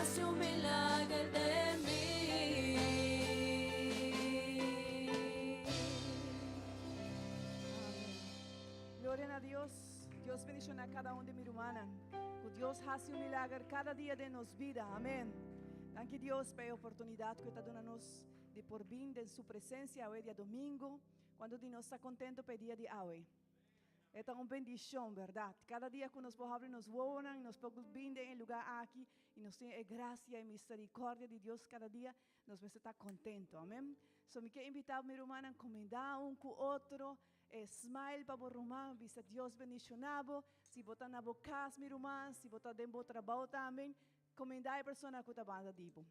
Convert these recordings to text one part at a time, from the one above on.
hace un milagro de mí. Gloria a Dios. Dios bendiga a cada uno de mi hermana. Dios hace un milagre cada día de nos vida. Amén. Danke Dios pela oportunidade que está dando-nos de por vir em sua presença hoje dia domingo, quando de nós está contento pelo dia de hoje. É uma bendição, verdade? Cada dia que nós podemos nos voam, nos podemos vir em lugar aqui e nos tem a graça e misericórdia de Deus cada dia, nós vamos estar contentos, amém? So me quero invitar a minha irmã a encomendar um com o outro, smile para o irmão, vista Deus bendicionado, se botar na boca, minha irmã, se botar dentro do trabalho também, encomendar a pessoa que está banda dibo.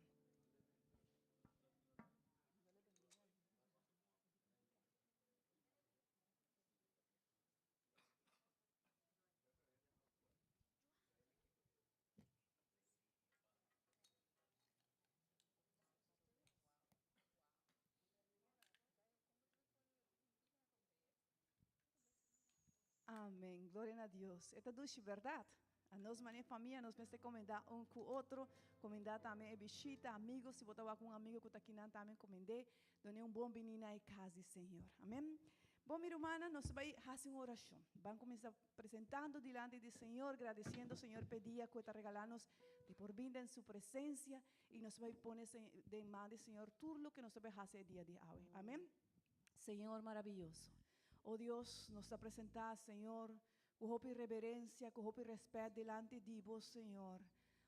Amém. Glória a Deus. Esta é verdade. A nós, minha família, nós vamos encomendar um com o outro, encomendar também a bichita, amigos, se botar com um amigo que está aqui também, encomendar, donde bom menino em casa, Senhor. Amém. Bom, minha irmã, nós vamos fazer uma oração. Vamos começar apresentando diante do Senhor, agradecendo ao Senhor pelo dia que está regalando-nos de por vir em sua presença e nós vamos pôr de mão do Senhor tudo o que nós vamos fazer dia de hoje. Amém. Senhor maravilhoso. Oh Deus, nos apresenta, Senhor, com roupa e reverência, com roupa e respeito delante de vos, Senhor.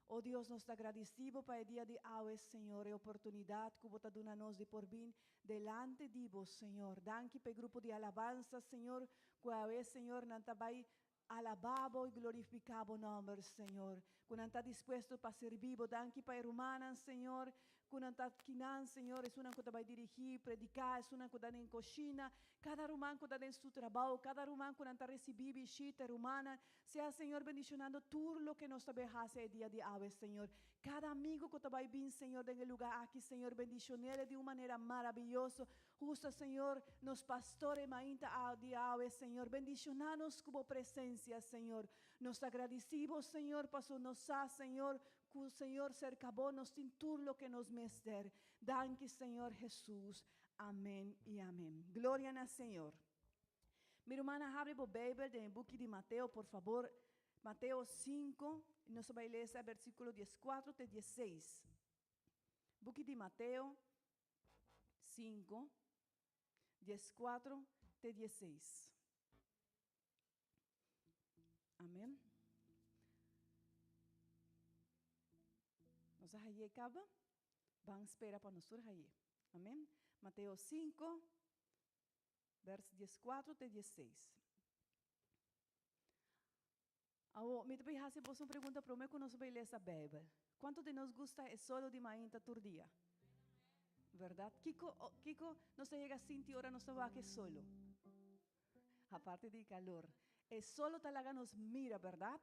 Oh Deus, nos agradecemos para o dia de hoje, Senhor, e a oportunidade que você dá a nós de por vir delante de vos, Senhor. Danke para o grupo de alabanza, Senhor, que a vez, Senhor, não vai alabado e glorificado nome, Senhor. Que não está disposto para servir, danke para a irmã, Senhor. Que não está aqui, Senhor, é uma que vai dirigir, predicar, é uma que está em cozinha. Cada irmã que está em seu trabalho, cada irmã que não está recebendo visita, irmã, seja, Senhor, bendicionando tudo o que nós sabemos fazer dia de hoje, Senhor. Cada amigo que vai vir, Senhor, em lugar aqui, Senhor, bendicionar de uma maneira maravilhosa. Justo, Senhor, nos pastores, mainta a dia hoje, Senhor, bendicionanos como presença, Senhor. Nos agradecemos, Senhor, para nos Senhor, que o Senhor cerca nos tem tudo o que nos mestre. Danke, Senhor Jesus. Amém e amém. Glória ao Senhor. Minha irmã, abre o Bíblia no book de Mateus, por favor. Mateus 5, nós vamos ler esse versículo 14 até 16. Book de Mateus 5, 14 até 16. Amém. Nós aí acaba. Vamos esperar para nós aí. Amém. Mateus 5, verso 14 até 16. Me também fazer uma pergunta para mim que nós vamos ler essa Bíblia. Quanto de nós gosta é solo de manhã todo dia? Verdade? Kiko, não chega a 5 horas, não se va aqui solo. A parte de calor. É solo talaga nos mira, verdade?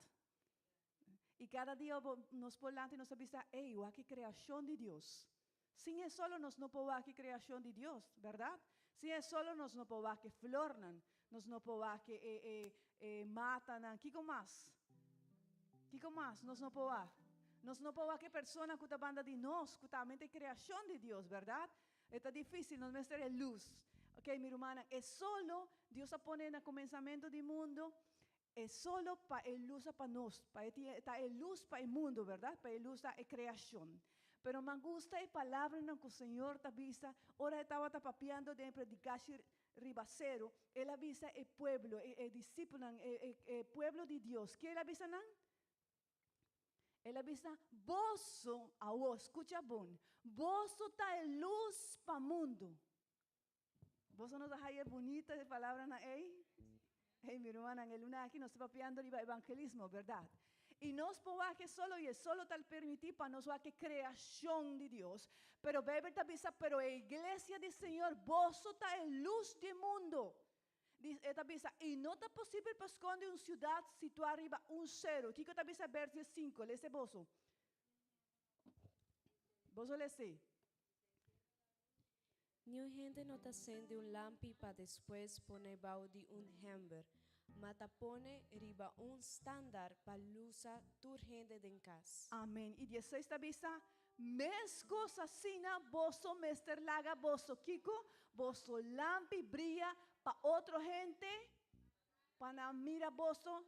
E cada dia nos volante nos avisa, ei, o aqui criação de Deus. Sem é solo nós não podemos aqui criação de Deus, verdade? Sem é solo nós não podemos aqui flornan, nós não podemos aqui matam, que mais? Que mais? Nós não podemos. Nós não podemos aqui pessoa que está banda de nós, que também é criação de Deus, verdade? É difícil, nós vamos ter luz. Ok, minha irmã, é solo Deus a pone no começamento do mundo. É solo para a luz para nós, para a luz para o mundo, verdade? Para a luz da criação. Pero me gusta a palavra que o Senhor te avisa. Ora estava papiando de predicar ribacero. Ele avisa o pueblo, o discípulo, o pueblo de Deus. Que ele avisa não? Ele avisa, vos, a vos, escucha bom. Vos está luz para o mundo. Vos não está aí bonita de palavra na ei? Hey, mi hermana, en el luna aquí nos está papiando el evangelismo, ¿verdad? Y nos podemos que solo y es solo tal permitir para nosotros que creación de Dios. Pero Bíblia avisa, pero la iglesia del Señor, vos está en luz del mundo. Esta avisa, y no está posible para esconder una ciudad situada arriba un cero. ¿Qué te avisa verso 5? Lese vos. Vos lese. New gente não acende lámpara para depois poner baú de hamber. matapone riba un standard palusa turgente den cas. Amén. Y 16 visa, mes cosas sina, boso mester laga, boso kiko, boso lampi brilla pa otro gente, para mira boso,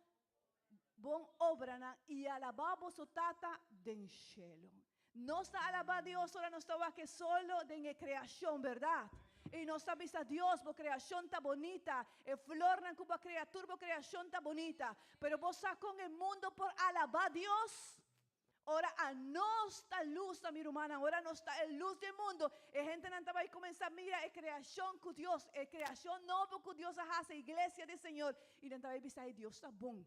bon obrana y alaba boso tata den cielo. No está alaba Dios, ahora no estaba que solo de creación, ¿verdad? Y no está vista Dios, por creación está bonita, flor na cuba criatura, por creación está bonita, pero vos con el mundo por alabar Dios. Ahora no está luz, mi hermana, ahora no está el luz del mundo. La gente no va a comenzar, mira, es creación con Dios, es creación nueva que Dios hace, iglesia del Señor. Y no va a decir, Dios está bueno.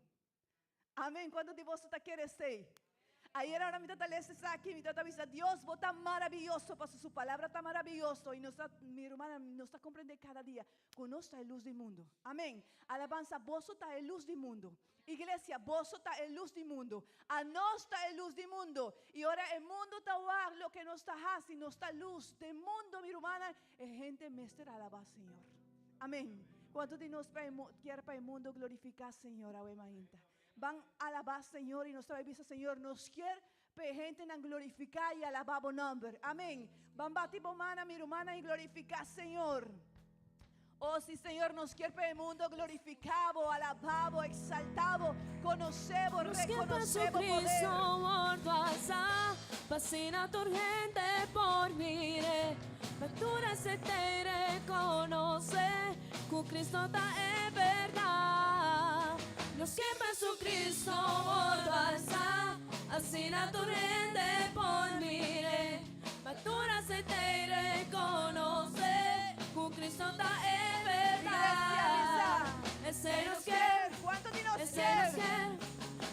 Amén. ¿Cuántos de vosotros quieren ser? Ayer ahora mi tata les está aquí, mi tata dice, Dios, vos está maravilloso, pasó su palabra está maravilloso. Y nos está, mi hermana nos está comprendiendo cada día, conoce la luz del mundo. Amén. Alabanza, vos está la luz del mundo. Iglesia, vos está la luz del mundo. A nos está la luz del mundo. Y ahora el mundo está lo que nos está haciendo, nos está luz del mundo, mi hermana. Es gente mestra alabar Señor. Amén. ¿Cuántos de nos quiere para el mundo glorificar Señor? Van a alabar Señor y nuestra vista Señor nos quiere gente en glorificar y alabar su nombre. Amén. Van batir mana mi hermana y glorificar Señor. Oh sí Señor nos quiere el mundo glorificado, alabado, exaltado, conocemos, reconocemos poder. Fascina turgente por mire, factura se te reconoce, que Cristo está en verdad. Nos siempre su Cristo alza, así naturalmente por mire, factura se te reconoce, que Cristo está en verdad. Ese nos quiere, ¿cuánto de nos ese nos quiere,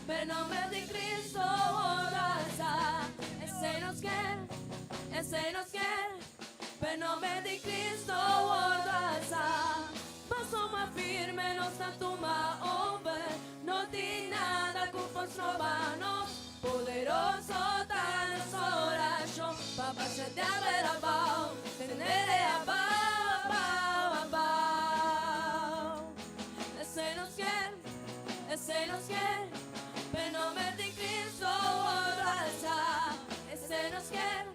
pero nombre de Cristo alza. Ese nos quiere, pero nombre de Cristo alza. Paso más firme, no está tu over, no tiene nada que por manos, poderoso tan oración, papá se te abre la paz, teneré a paz. Ese nos quiere, pero nombre de Cristo alza. Ese nos quiere,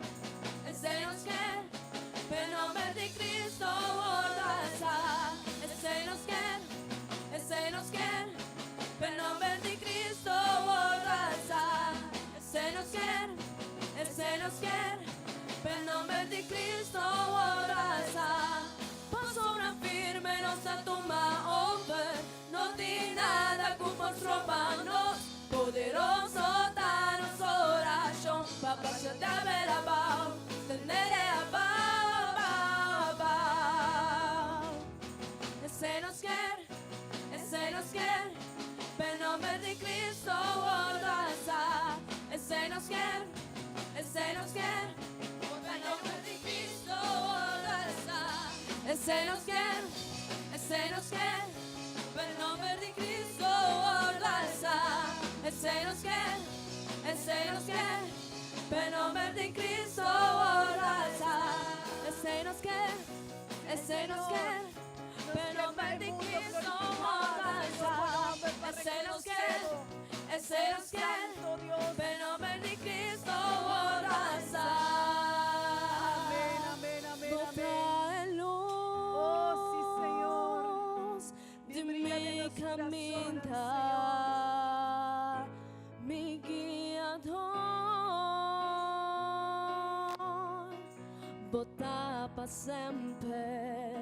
pero nombre de Cristo alza. Ese nos quiere, pero nombre de Cristo alza. Ese nos quiere, pero nombre de Cristo alza. Paso una firme, no se tumba over, no tiene nada que por manos, poderoso tan oración, papá se te abre la paz, teneré a paz. Ese nos quiere, pero nombre de Cristo alza. Ese nos quiere, pero nombre de Cristo alza. Ese nos quiere, pero nombre de Cristo alza. Ese nos quiere, pero nombre de Cristo alza. Ese nos quiere, pero nombre de Cristo alza. Ese nos quiere, pero nombre de Cristo alza. Amén, amén, amén, No amén. trae luz Oh sí Señor. de Brilla de mi nuestro corazón, caminar, mi guiador, bota pa sempre,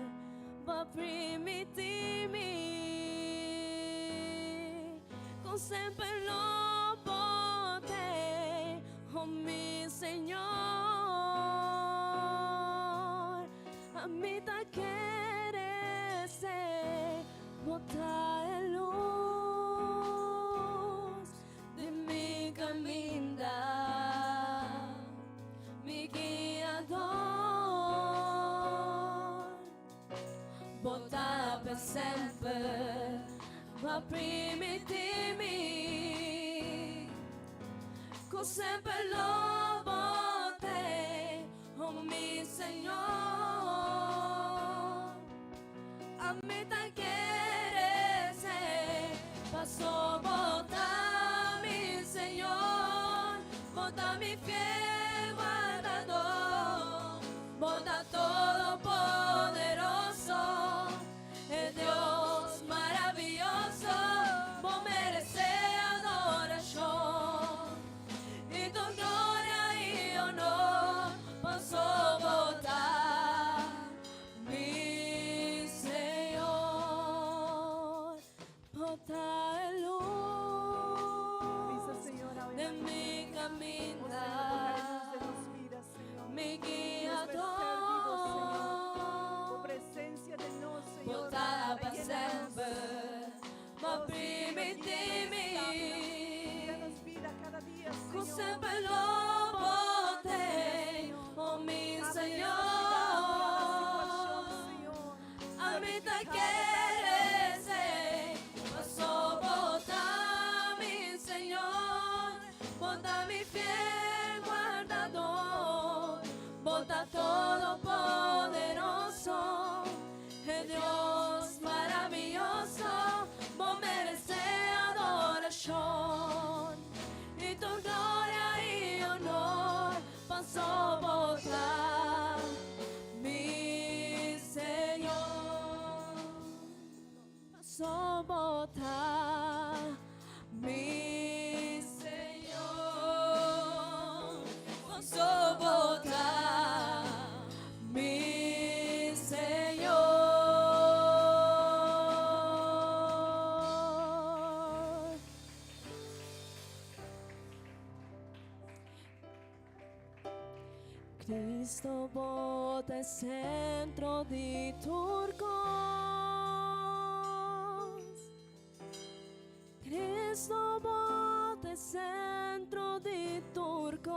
va primitirmi, con sempre lo bote, oh mi Señor, a mí te quiere ser, bota luz de mi caminar, mi guiador, bota per sempre, va primitirmi, con sempre lo bote, oh mi Señor, a mí te quiere ser, pasó, bota mi Señor, bota mi fiel guardador, bota todopoderoso, el Dios maravilloso, vos mereces adoración, y tu gloria y honor pasó, bota mi Señor, bota el Dice, luz Señor, ahora de mi Oh, Señor, caminar, ponga la luz de nos vidas, Señor. mi Nos guiador, Tu presencia de nos, Señor. voltada para Llénanos. sempre, ma Oh, Señor, permettimi Danos vida cada día, con Señor. sempre lobo te, oh mi Abre Señor, nuestra situación, Señor. a mí te quieres, paso bota mi Señor, bota mi fiel guardador, bota todopoderoso, el Dios maravilloso, vos mereces adoración, y tu gloria y honor pasó bota mi Señor, pasó bota mi Señor, pasó bota mi Señor. Cristo bota il centro di Turcos. Cristo bota il centro di Turcos.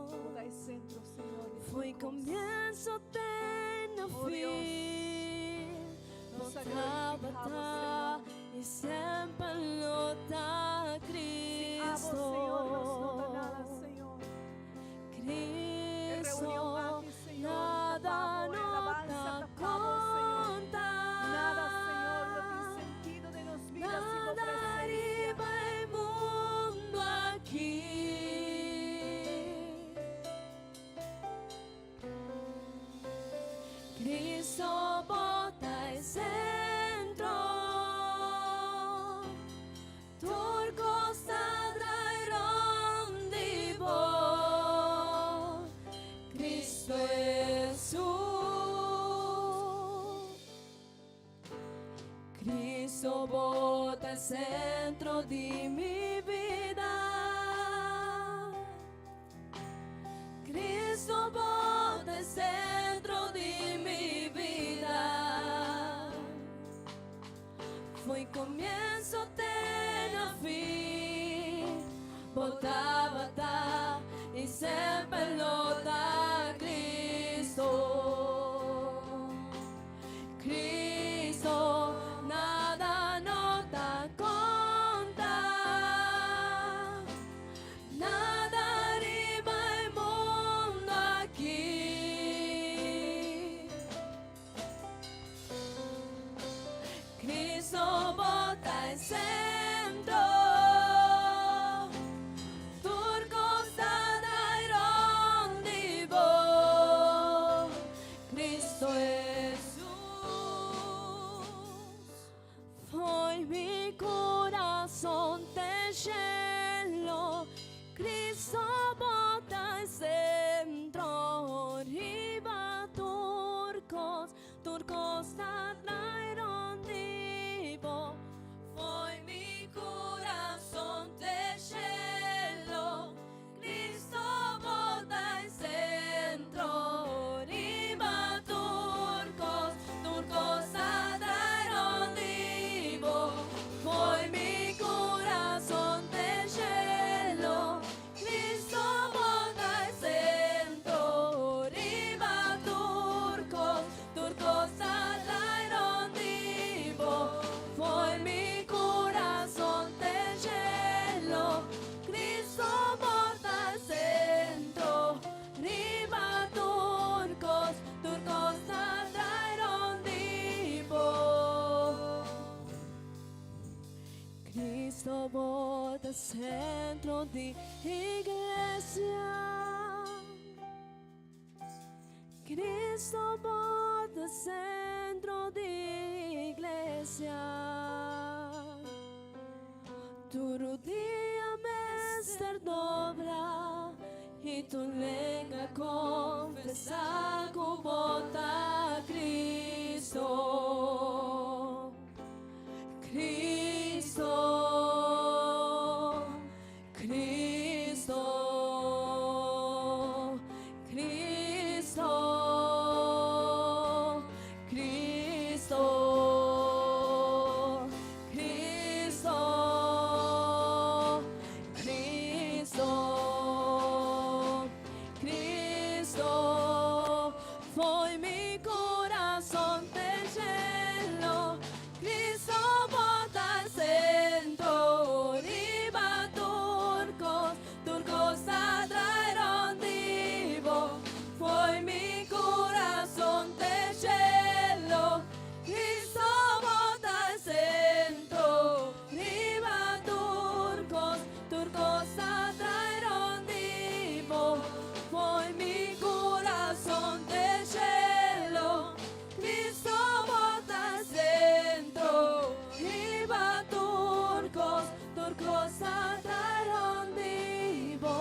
Toda el centro, Señor. de Fui Turcos. comienzo, tenho Oh, Dios. fim. Nos Bota, glorificamos, e sempre luta Amo, Cristo. Señor, nos nota nada, Señor. En reunión Cristo, aquí, Señor, nada tapamos, en alabanza nota tapamos, Señor. conta, Nada, Señor, no tiene sentido de nos vidas sin tu nada presencia. arriba el mundo aquí. Cristo bota el centro, turcos traerán vivo, Cristo Jesús. Cristo bota el centro de mi vida. Cristo bota el centro de mi vida. Fui comienzo, tenho fim. Bota, bota e sempre luta Cristo. Cristo, nada nota conta, nada arriba el mundo aquí. Cristo bota el centro, turcos traerán vivo, Cristo Jesús. Foi mi corazón te lleno, Cristo bota el centro, arriba turcos traerán vivo, foi mi centro de iglesia. Cristo bota centro de iglesia. Todo dia mestre dobra e tu lenga confessar com bota Cristo. Cristo, Cristo, Cristo, Cristo, Cristo, Cristo, Cristo, foi mi corazón te lleno. Cristo bota al centro, riba turcos, turcos atraeron vivo, fue mi corazón te lleno. Cristo bota al centro, riba turcos, turcos atraeron vivo, fue mi corazón te lleno. Cristo bota al centro, iba turcos, turcos atraeron vivo,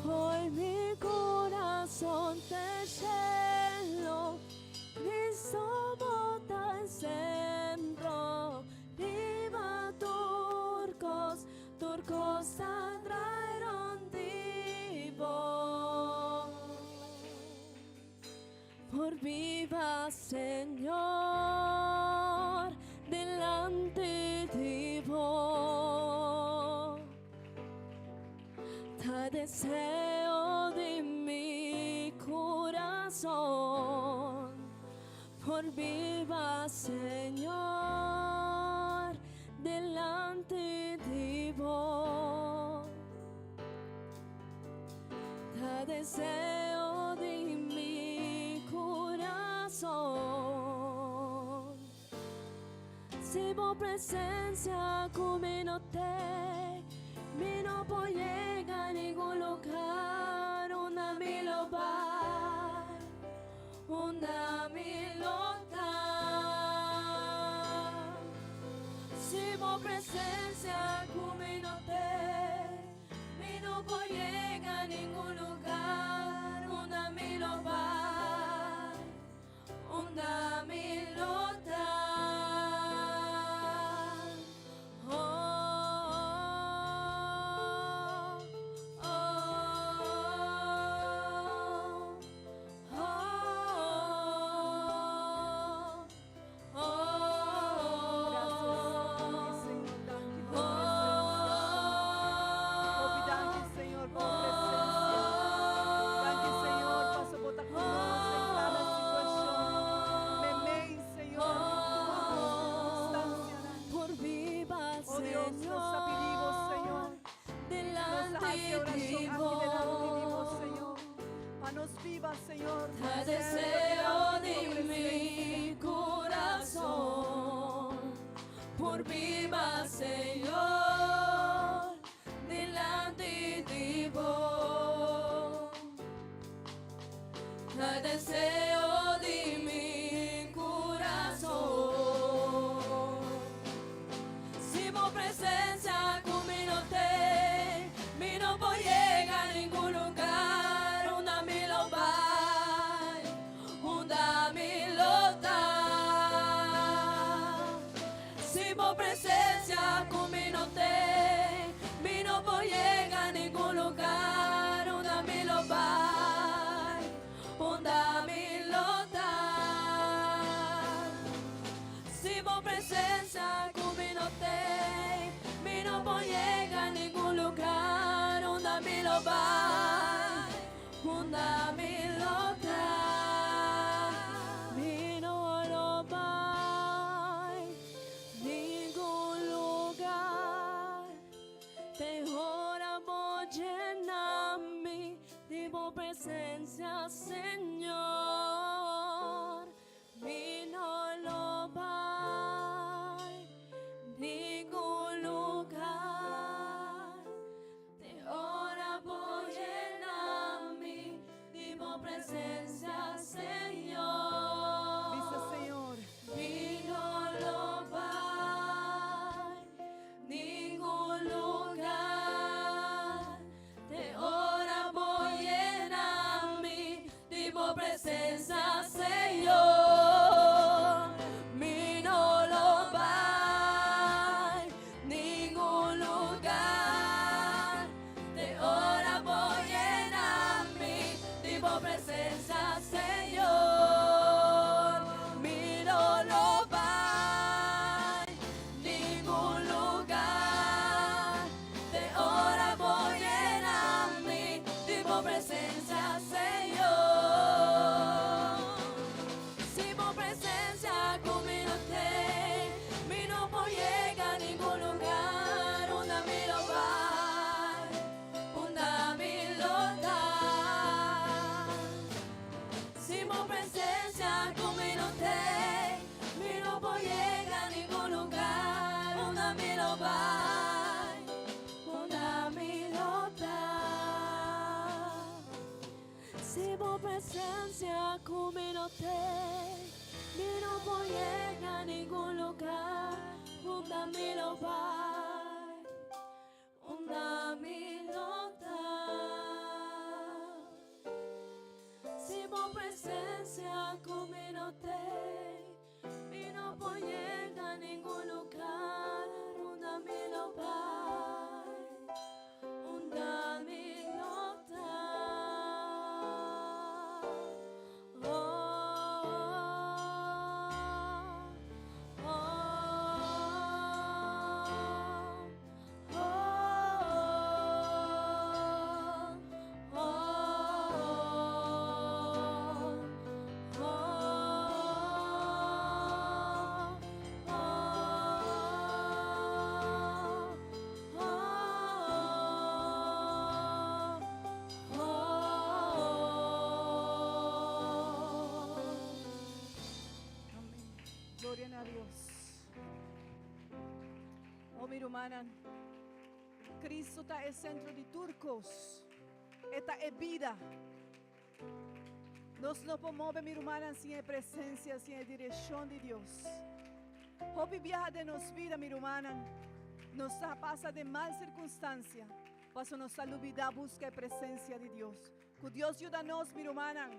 hoy mi corazón te lleno. Cristo bota al centro, iba turcos, turcos atraeron vivo. Por viva Señor, delante de vos, te deseo de mi corazón. Por viva Señor, delante de vos, te deseo de mi corazón. Si vos presencia come no te, mi no puedo llegar a ningún lugar, una mi lo va, una mi lo da. Si vos presencia come no te, mi no puedo llegar a ningún lugar, una mi lo va, una mi lo da. Oh, oh, oh, oh, Gracias, Senhor, por presença. Danke, Senhor, passa a botar conosco em cada situação. Memei, Senhor, circunstância. por viva Oh Deus, nos pedimos, Senhor. Nos delante hace oração de aqui delante de vos. vos, Senhor. A nos viva, Senhor. Te deseo de mi corazón, por viva Señor, delante de vos. Te deseo de mi corazón. Si vos presencia conmigo te, mi no voy a llegar a ningún lugar, una mi lo va, una mi lo da. Si vos presencia conmigo te, mi no voy a llegar a ningún lugar, una mi lo va, una mi lo da. Si vos presencia conmigo te, mi no voy a llegar a ningún lugar, una mi lo va, una mi lo da. Mi no lo va a ningún lugar, te ora voy llenarme de tu presencia, Señor. Mi no lo va a ningún lugar, por presencia, Señor. Si por presencia conmigo te, mi no puedo llegar a ningún lugar. Una mi lo va, una mi lo da. Si por presencia conmigo te, mi no puedo llegar a ningún lugar. Una mi lo va, una mi lo da. Si por presencia conmigo te, mi no puedo llegar a ningún lugar. Una mi lo va, una mi lo da. Si por presencia conmigo te, mi no puedo llegar a ningún lugar. Una mi lo va, una mi lo da. Amén. Gloria a Dios. Oh, mi hermana, Cristo está en el centro de turcos. Esta es vida. Nos no podemos mover, mi hermana, sin la presencia, sin la dirección de Dios. Hoy viaja de nos vida, mi hermana. Nos pasa de mal circunstancia. Paso nos olvidar, busca la presencia de Dios. Que Dios ayuda-nos, mi hermana,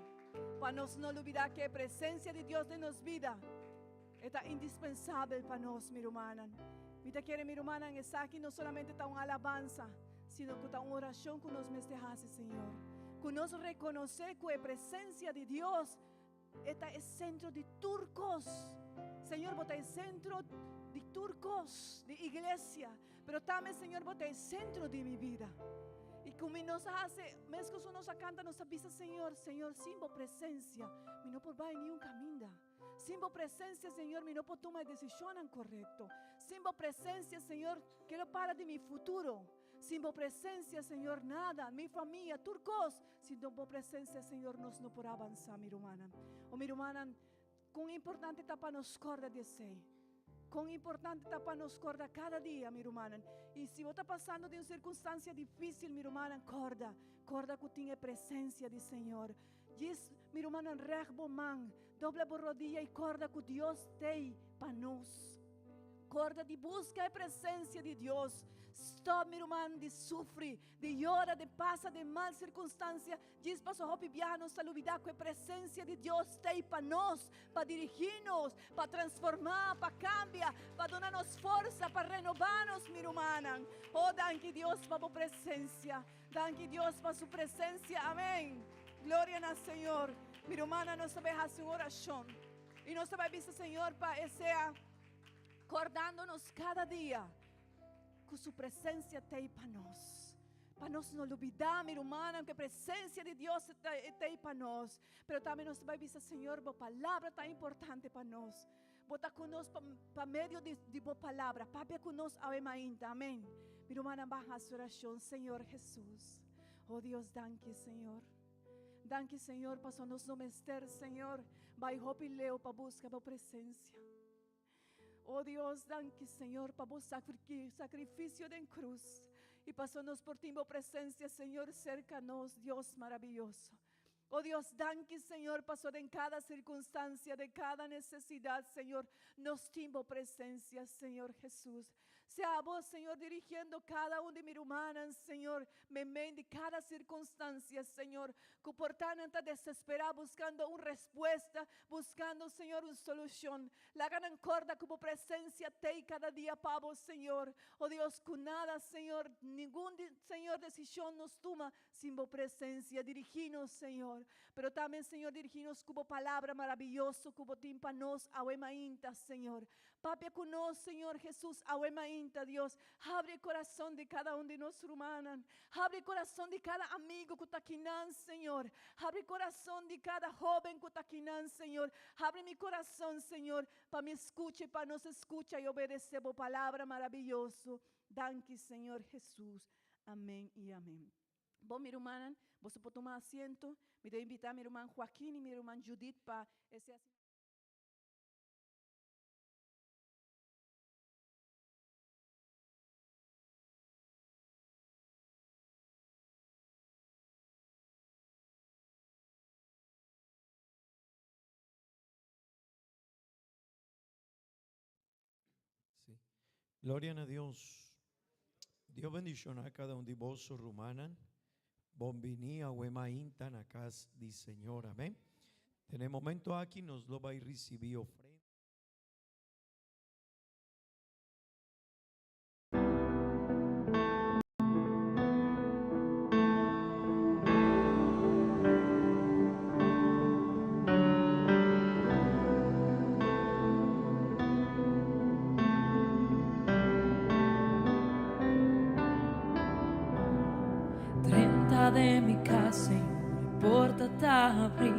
para nos no olvidar que la presencia de Dios de nos vida está indispensable para nos, mi hermana. Mira, quiere, mi hermana, está aquí no solamente está una alabanza, sino que está una oración que nos mestejasse, Señor. Que nos reconocer que la presencia de Dios está en el centro de turcos. Señor, vos estás en el centro de turcos, de iglesia. Pero también, Señor, vos estás en el centro de mi vida. Y como nos hace, mesmo que nos canta, nos avisa, Señor, Señor, sin vos presencia, mi no por ni un camino. Sin vos presencia, Señor, mi no puedo tomar decisión correcto. Sin vos presencia, Señor, quiero para de mi futuro. Sin vos presencia, Señor, nada. Mi familia, turcos. Sin vos presencia, Señor, nos no podrá avanzar, mi hermana. O mi hermana, cuán importante está para nos corda de ser. Cuán importante está para nos corda cada día, mi hermana. Y si vos estás pasando de una circunstancia difícil, mi hermana, corda que tiene presencia del Señor. Diz, mi hermana, regbo man, doble por rodilla y corda que Dios te para nos. Corda de busca a presencia de Dios. Stop, mi hermano, de sufrir, de llorar, de pasar de mal circunstancia. Diz, pastor Hope Biar, nos olvidar que a presencia de Dios tem para nós, para dirigir-nos, para transformar, para cambiar, para dar-nos força, para renovar-nos, mi hermana. Oh, danke Deus para a presença. Danke Deus para sua presença. Amém. Glória ao Senhor. Mi hermana, nós vai fazer uma oração. E nós vai pedir, Senhor, para esse acordando-nos cada dia que sua presença tem para nós. Para nós não olvidar, minha irmã, que a presença de Deus tem para nós. Mas também nós vai dizer, Senhor, a palavra tão importante para nós. Bota conosco para meio de boa palavra. Papai conosco ainda. Amém. Minha irmã, baja a oração, Senhor Jesus. Oh Deus, danke, Senhor. Danke, Senhor, para nos menester, Senhor. Vai roupa e leu para buscar a presença. Oh Deus, danke, Senhor, para o sacrifício da cruz. E passou-nos por ti, presença, Senhor, cerca-nos, Deus maravilhoso. Oh Deus, danke, Senhor, passou em cada circunstância, de cada necessidade, Senhor, nos timbo presença, Senhor Jesus. Sea vos, Senhor, dirigindo cada de mis hermanas, Senhor, meio de cada circunstância, Senhor, que por tanto está desesperada, buscando uma resposta, buscando, Senhor, uma solução. La gran corda que por presença tem cada dia para vos, Senhor. Oh Deus, que nada, Senhor, nenhum, Senhor, decisão nos toma sem vos presença. Dirigimos, Senhor. Pero também, Senhor, dirigimos com a palavra maravilhosa, que vos tem para nós, a ainda, Senhor. Papi, conoce, Señor Jesús, Inta, Dios. Abre el corazón de cada uno de nosotros, hermanos. Abre el corazón de cada amigo que está aquí, Señor. Abre el corazón de cada joven que está aquí, Señor. Abre mi corazón, Señor, para me escuche, para nos escucha y obedecer por palabra maravillosa. Danke, Señor Jesús. Amén y amén. Bom, minha irmã, você pode tomar assento. Me deu invitar minha irmã Joaquim e minha irmã Judith para esse assento. Sí. Gloria a Dios. Dios bendicionar a cada uno de vosotros, rumanan. Bombini a Wema Inta na casa del Señor. Amén. En el momento aquí nos lo va a recibir ofrenda. De mi casa y la puerta está abrir,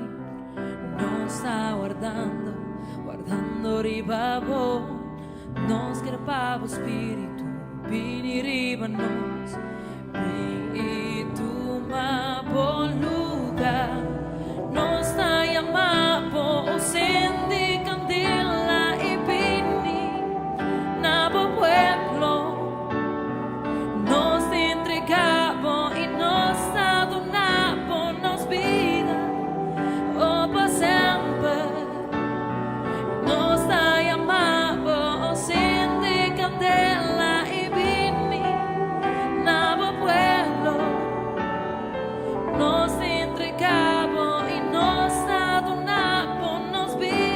nos está guardando ribabo, nos crepavo spiritu, vini ribanos, y tu ma bon lugar, nos está llamando, sendi candela y vini, nabo pueblo, nos entregamos y nos adornamos vida, oh por siempre, nos está llamando, enciende candela y vini, nabo pueblo, nos entregamos y nos adornamos vida.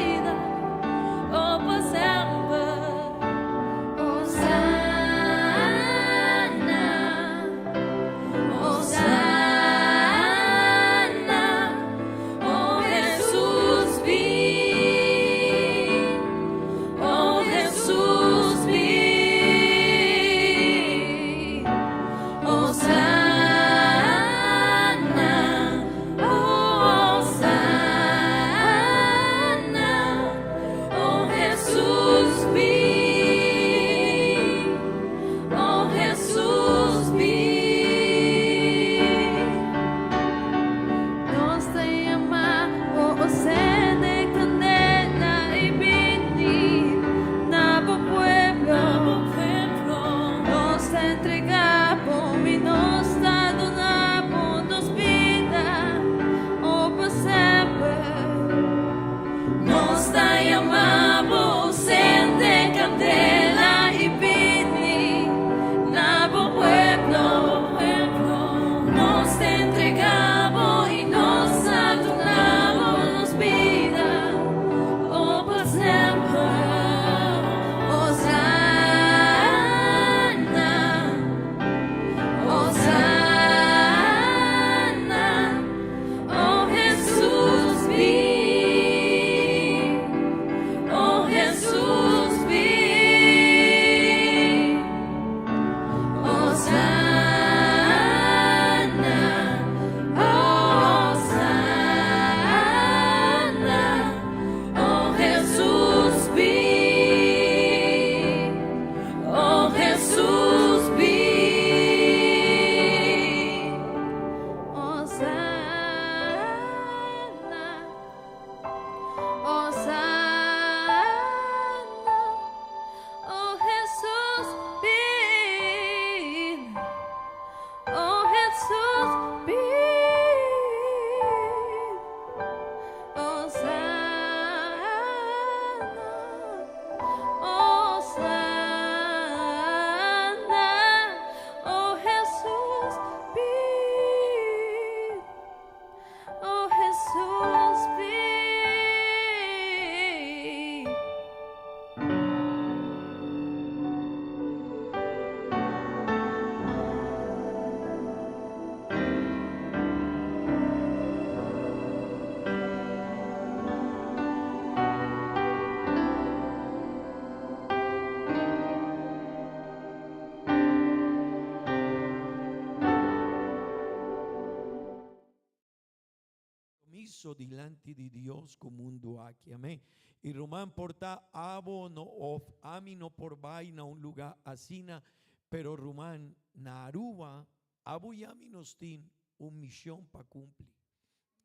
hizo delante de Dios como un duaki. Amén. Y Román porta abo no of amino por vaina un lugar asina, pero Román na Aruba abo yami nos tin un misión para cumplir.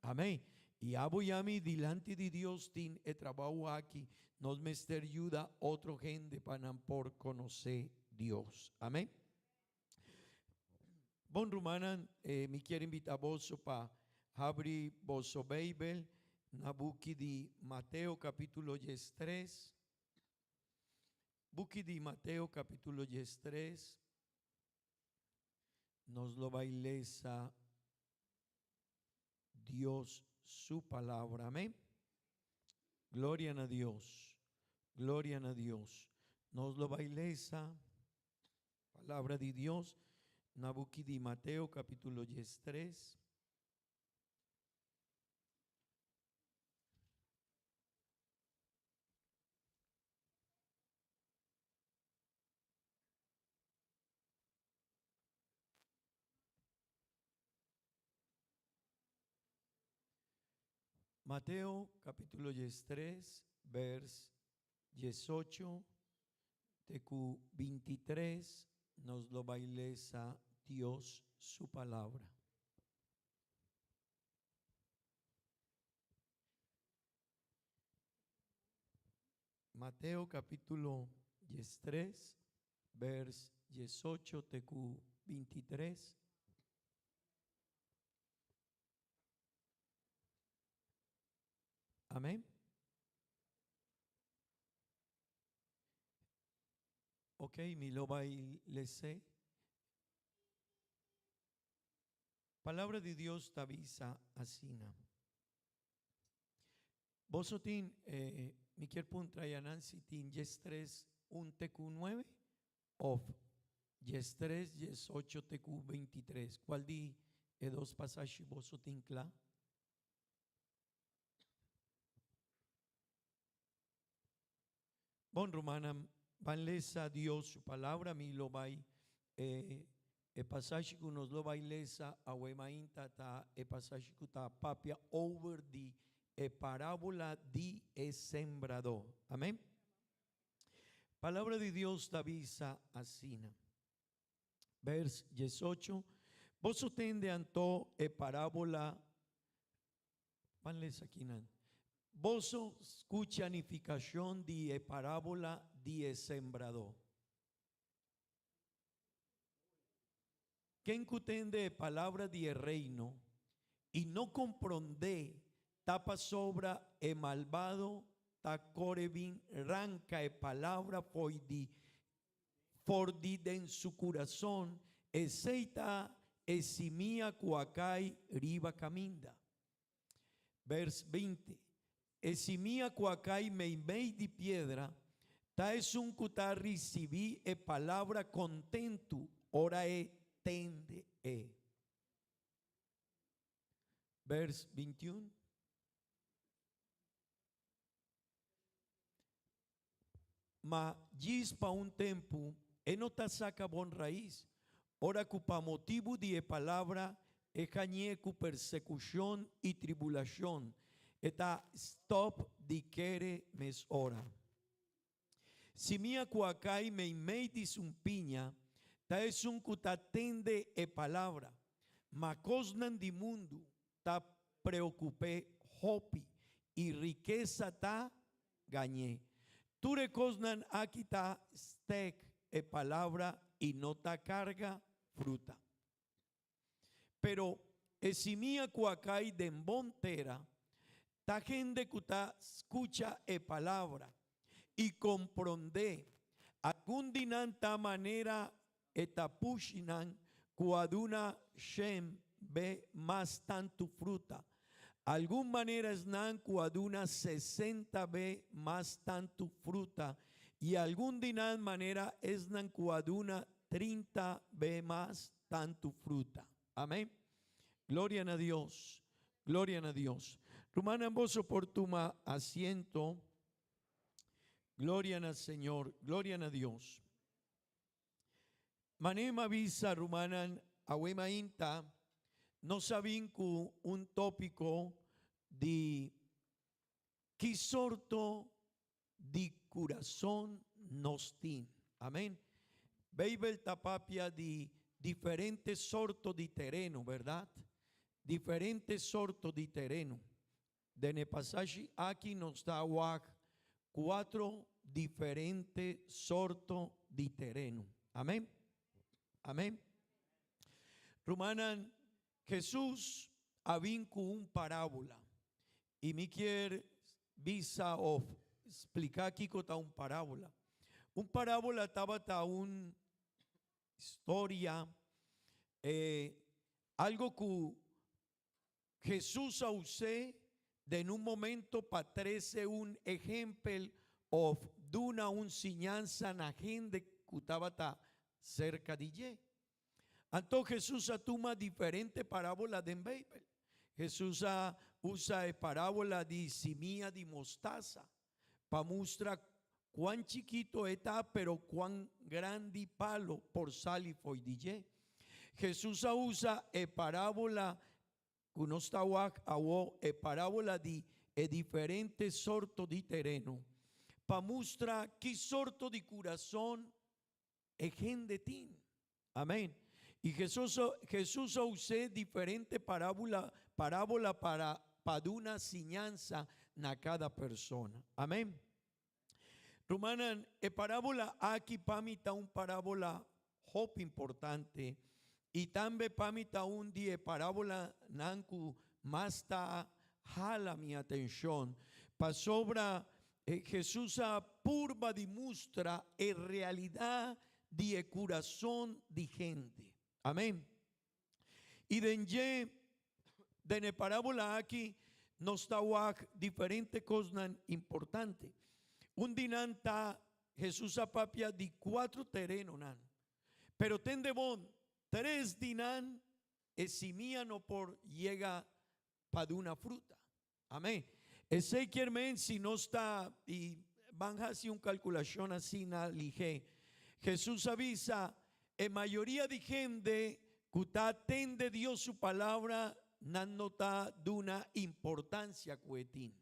Amén. Y abo yami delante de Dios tin e trabajo aquí nos mester ayuda otro gente para por conocer Dios. Amén. Bon Rumanan, me quiero invitar vos para abrir vos Bible, na buki de Mateo capítulo 3. Buki de Mateo capítulo 3. Nos lo bailesa Dios su palabra. Amén. Gloria a Dios. Gloria a Dios. Nos lo bailesa palabra de Dios. Nabuki de Mateo capítulo 3. Mateo capítulo 3, vers 18, tecu 23, nos lo bailesa Dios su palabra. Mateo capítulo 3, vers 18, tecu 23. Amén. Ok, mi lo bailese. Palabra de Dios te avisa asina. Vosotin, mi quier puntra y Nancy tin 3, 1 TQ 9 of 3, 8 TQ 23. ¿Cuál di dos pasajes vosotin cla? Bon Romana, van lesa Dios su palabra, mi lo vai e pasaje que nos lo bailesa a Wemainta ta e pasaje que ta papia over di e parábola di e sembrador. Amén. Palabra de Dios te avisa asina. Vers 18. Vos tende anto e parábola. Vanles aquí nan. Vos escuchanificación di e parábola di e sembrador. Quien cutende palabra di reino y no comprende tapa sobra e malvado ta corebin ranca e palabra foi di en su corazón e seita e simia cuacai riba caminda. Vers 20. E simia cuacai meimei di piedra ta es un cutar recibí e palabra contento ora e tende e. Vers 21. Ma gis pa un tempo e no ta saca bon raíz ora cu pa motivo de palabra e cañe cu persecución y tribulación eta stop di quere mes ora. Si mia cuacai me meidis un piña ta es un cuta tende e palabra ma cosnan di mundo ta preocupé hopi y riqueza ta gañé. Tu recosnan aquí ta stek e palabra y no ta carga fruta. Pero esimia cuacay de embontera, ta gente cuta escucha e palabra y comprende algún dinan ta manera etapushinan cuaduna shem ve más tanto fruta. Algún manera es nan cuaduna 60 ve más tanto fruta y algún dinan manera es nan cuaduna 30 ve más tanto fruta. Amén. Gloria a Dios. Gloria a Dios. Rumana vos por tu asiento. Gloria al Señor. Gloria a Dios. Manema visa rumanan awema inta. No sabin ku un tópico di chi sorto di corazon nostin. Amén. Bible tapapia di diferentes sorto di terreno, ¿verdad? Diferentes sorto di terreno. Dene pasaje aquí nos da 4 diferentes sorto di terreno. Amén. Amén. Romanan, Jesús avincu un parábola. Y me quiere visa of explicar aquí cota un parábola. Un parábola estaba un historia, algo que Jesús usé de en un momento patrece un ejemplo of duna un enseñanza na gente que estaba cerca de allí. Entonces Jesús toma diferentes parábolas de Bible. Jesús usa parábola de semilla de mostaza para mostrar cuán chiquito está, pero cuán grande palo por salir foi DJ. Jesús usa parábola que no está parábola de diferentes sortos de terreno para mostrar qué sorto de corazón es gente tin. Amén. Y Jesús usa diferentes parábola para una enseñanza a cada persona. Amén. Romanan, parábola aquí para mí está un parábola hop importante y también para mí está un día parábola nanku más está jala mi atención para sobra Jesús purba demuestra en realidad de corazón de gente. Amén. Y de la parábola aquí nos da diferentes cosas importantes. Un dinanta Jesús apapia de 4 terrenos, pero ten de bon 3 dinan esimía no por llega para una fruta. Amén. Ese quiere si no está y van a hacer una calculación así na lige. Jesús avisa en mayoría de gente que atende Dios su palabra no nota de una importancia cuetín.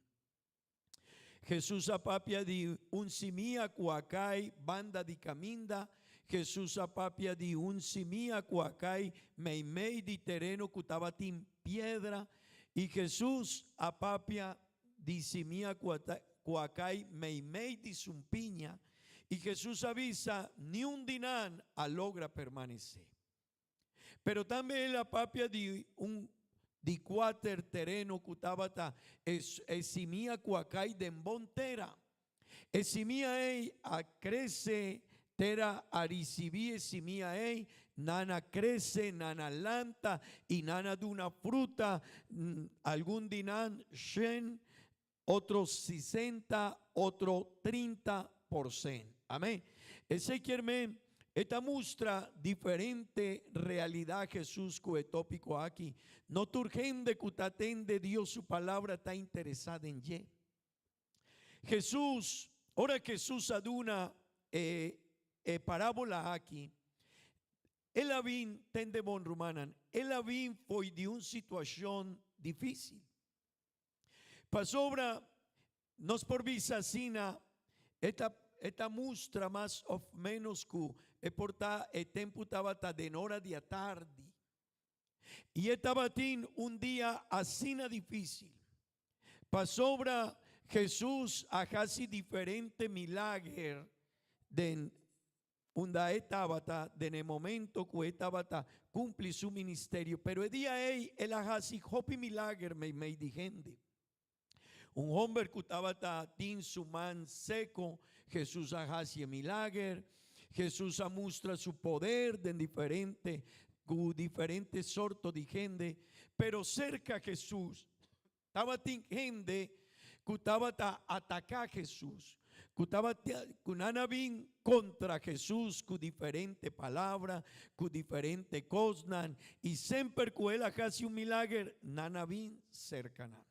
Jesús apapia de un simía cuacay banda de caminda. Jesús apapia de un simía cuacay meimei de terreno cutabatín piedra. Y Jesús apapia de simía cuacay meimei de sumpiña. Y Jesús avisa ni un dinán logra permanecer. Pero también la apapia de un de 4 terreno cutabata esimía cuacay de embontera esimía crece tera aricibí esimía nana crece nana lanta y nana de una fruta algún dinan 100 otros 60 otro 30%. Amén. Ese quiere esta muestra diferente realidad Jesús que tópico aquí. No turgente que atende Dios su palabra está interesada en ye. Jesús, ahora Jesús aduna parábola aquí. El avin tende bon rumanan. El avin fue de una situación difícil. Pasobra nos por visacina esta muestra más o menos que porta el tiempo estaba de hora de tarde y estaba un día así difícil. Pasobra Jesús a casi diferente milagro de una estaba en el momento que estaba cumple su ministerio, pero el día él a casi hopi milagro me dijende. Un hombre que estaba tin su man seco, Jesús hace milagro, Jesús muestra su poder de diferentes sortos de gente, pero cerca Jesús estaba tin gente que estaba atacar a Jesús, que estaba con contra Jesús con diferentes palabras, con diferentes cosas, y siempre que él hace un milagro, nanabín cercana.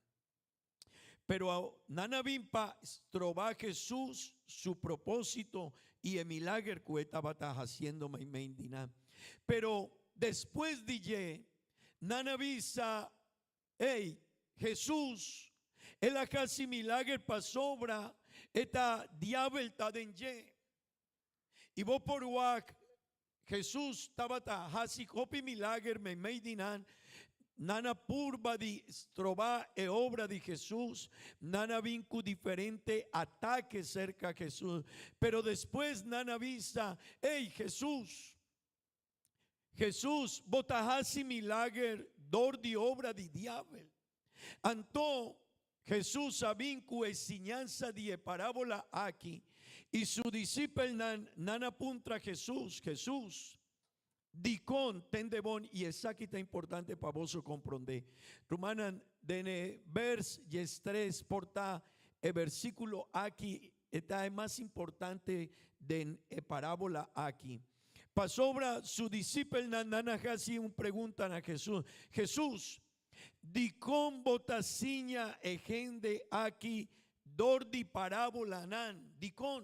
Pero nanabín para trobar Jesús su propósito y el milagro que estaba haciendo Maimendina. Pero después de nanabisa, Jesús, ela casi milagre pasobra, eta diabel ta denje. Y vos por wak, Jesús tabata hasi hopi milagre me meidinan, nana purba di trova e obra de Jesús, nana vincu diferente ataque cerca a Jesús. Pero después nana vista, hey Jesús, botahasi milagre, dor di obra di diabel. Anto Jesús abinku enseñanza de parábola aquí y su discípulo nana puntra Jesús dicon tendebon y esa que está importante para vos comprender. Romanan dene vers y 3 porta el versículo aquí está más importante de parábola aquí. Pasobra su discípulo nana hasi un preguntan a Jesús, dicon botasiña ejende aquí dordi parábola nan dicon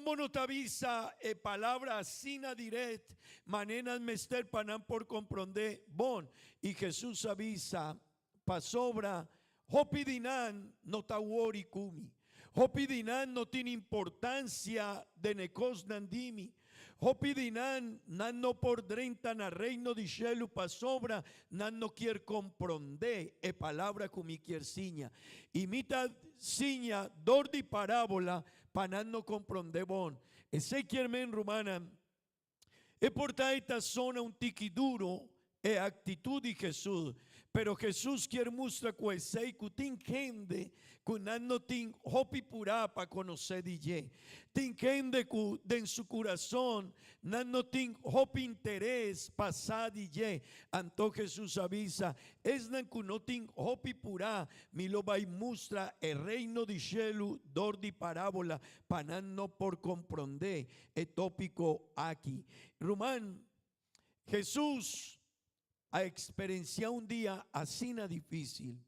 monotavisa palabra sina direct manenas mester panan por comprender bon y Jesús avisa pasobra hopidinan no tawori kumi hopidinan no tiene importancia de necos nandimi hopidinan nan no por drentan a reino di cielo pasobra nan no quier comprender e palabra kumi quier siña imita siña dor di parábola panan no comprende bon ese quiermen romana e porta esta zona un tiki duro e actitud de Jesús pero Jesús quiere mostrar que sei kutin gente kunan no tin hopi pura para conocer DJ tin gente ku den su corazón nan no tin hopi interés pasar DJ anto Jesús avisa es nan ku no tin hopi pura mi lo vai mostra el reino di cielo dor di parábola panan no por comprender el tópico aquí Román Jesús a experienciar un día así difícil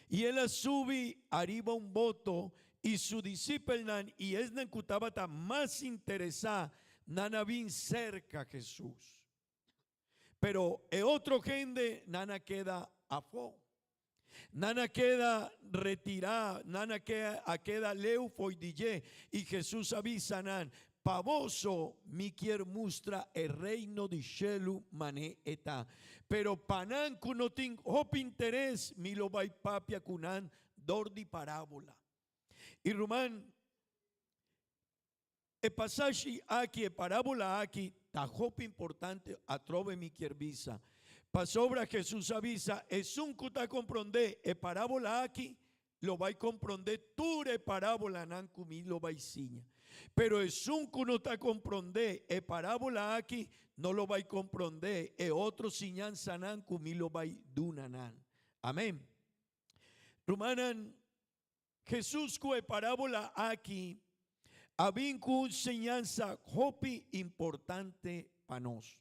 y él sube arriba un voto y su discípulo y es tan más interesada nana bien cerca a Jesús pero el otro gente nana queda afo nana queda retirada nana queda leufo y DJ y Jesús avisa nan pavoso mi quier mustra el reino de cielo mané eta pero panan kunotin hop interés mi lo vai papia kunan dor di parábola y román el pasaje aquí el parábola aquí ta hop importante atrove mi quier visa pasobra Jesús avisa es un kuta comprende el parábola aquí lo vai comprender ture parábola nan kumi lo vai siña pero es un que no está comprender e parábola aquí no lo va a comprender e otro siñan sanan kumi lo va a dunanan amén Romanan Jesús que parábola aquí había una enseñanza hopi importante para nos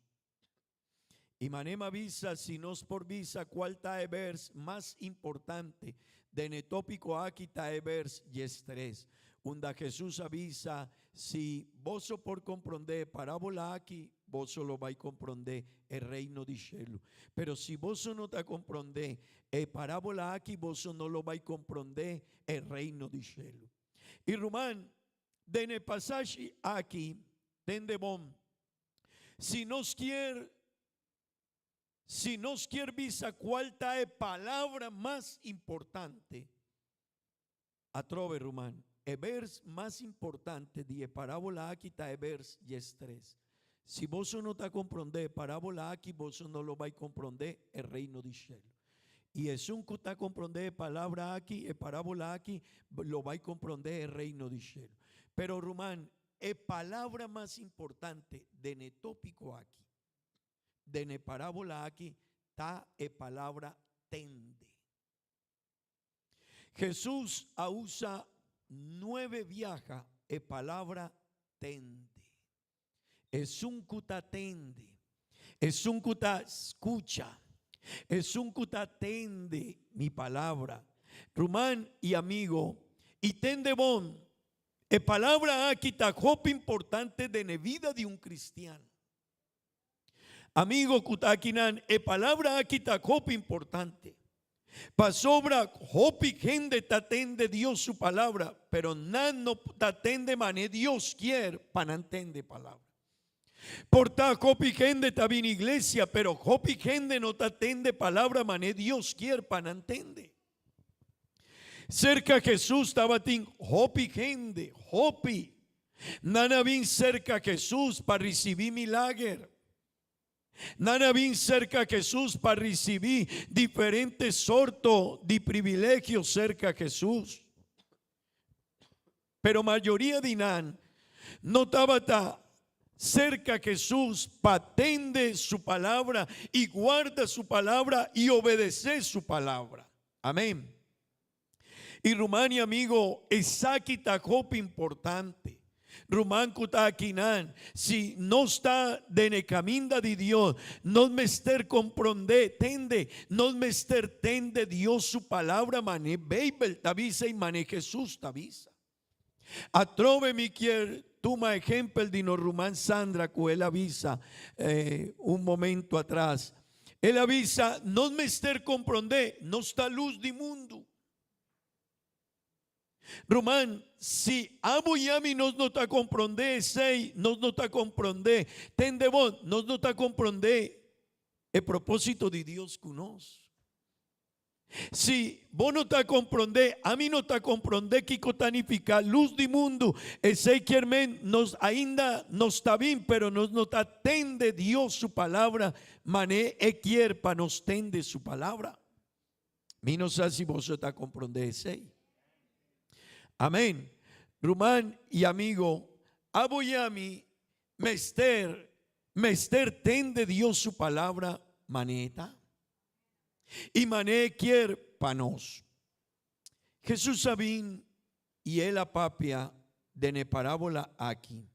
y manema visa si nos por visa cuál tae vers más importante de netópico aquí tae vers y estrés Unda Jesús avisa, si vos por comprender parábola aquí, vos lo vais a comprender el reino de cielo. Pero si vos no te comprender parábola aquí, vos no lo vais a comprender el reino de cielo. Y Román, en el pasaje aquí, tende bom, si nos quiere visa cuál es palabra más importante, atrove Román. El vers más importante de parábola aquí está el vers y estrés. Si vos no te comprender parábola aquí, vos no lo vais a comprender el reino de cielo. Y es un que está comprender palabra aquí, parábola aquí, lo vais a comprender el reino de cielo. Pero Román, el palabra más importante de netópico aquí, de ne parábola aquí, está el palabra tende. Jesús usa 9 viaja e palabra tende. Es un cuta tende. Es un cuta escucha. Es un cuta tende mi palabra. Román y amigo. Y tende bon. E palabra aquí ta hop importante de la vida de un cristiano. Amigo kutakinan. E palabra aquí ta hop importante. Pa sobra hopi gente tatende Dios su palabra, pero no tatende mané Dios quiere para entender palabra. Por ta hopi gente está bien iglesia, pero hopi gente no tatende palabra mané Dios quiere para entender. Cerca Jesús estaba tin hopi gente, hopi. Nana bien cerca Jesús para recibir milagro. Nana bien cerca Jesús para recibir diferentes sortos de privilegios cerca Jesús. Pero mayoría de Nan no estaba cerca Jesús para atender su palabra y guarda su palabra y obedecer su palabra. Amén. Y Rumania, amigo, es aquí tajope importante. Rumán kutakinan, si no está de necaminda de Dios, no mester comprende, tende, no mester tende Dios su palabra, mané, Bible tavisa y mané Jesús tavisa. Atrove mi quier, toma ejemplo de no Rumán Sandra, que él avisa un momento atrás. Él avisa, no mester comprende, no está luz de mundo. Román, si amo y a mí nos no te comprende, sei, nos no te comprende, tende bon, nos no te comprende el propósito de Dios con nos. Si vos no te comprende, a mí no te comprende que cotanifica luz de mundo, sei que nos ainda no está bien, pero nos no te atende Dios su palabra, mané quier pa nos tende su palabra. Mi no sé si vos te comprende, sei. Amén. Rumán y amigo, aboyami, mester tende Dios su palabra, maneta. Y mané quiere panos. Jesús sabín y él a papia de ne parábola aquí.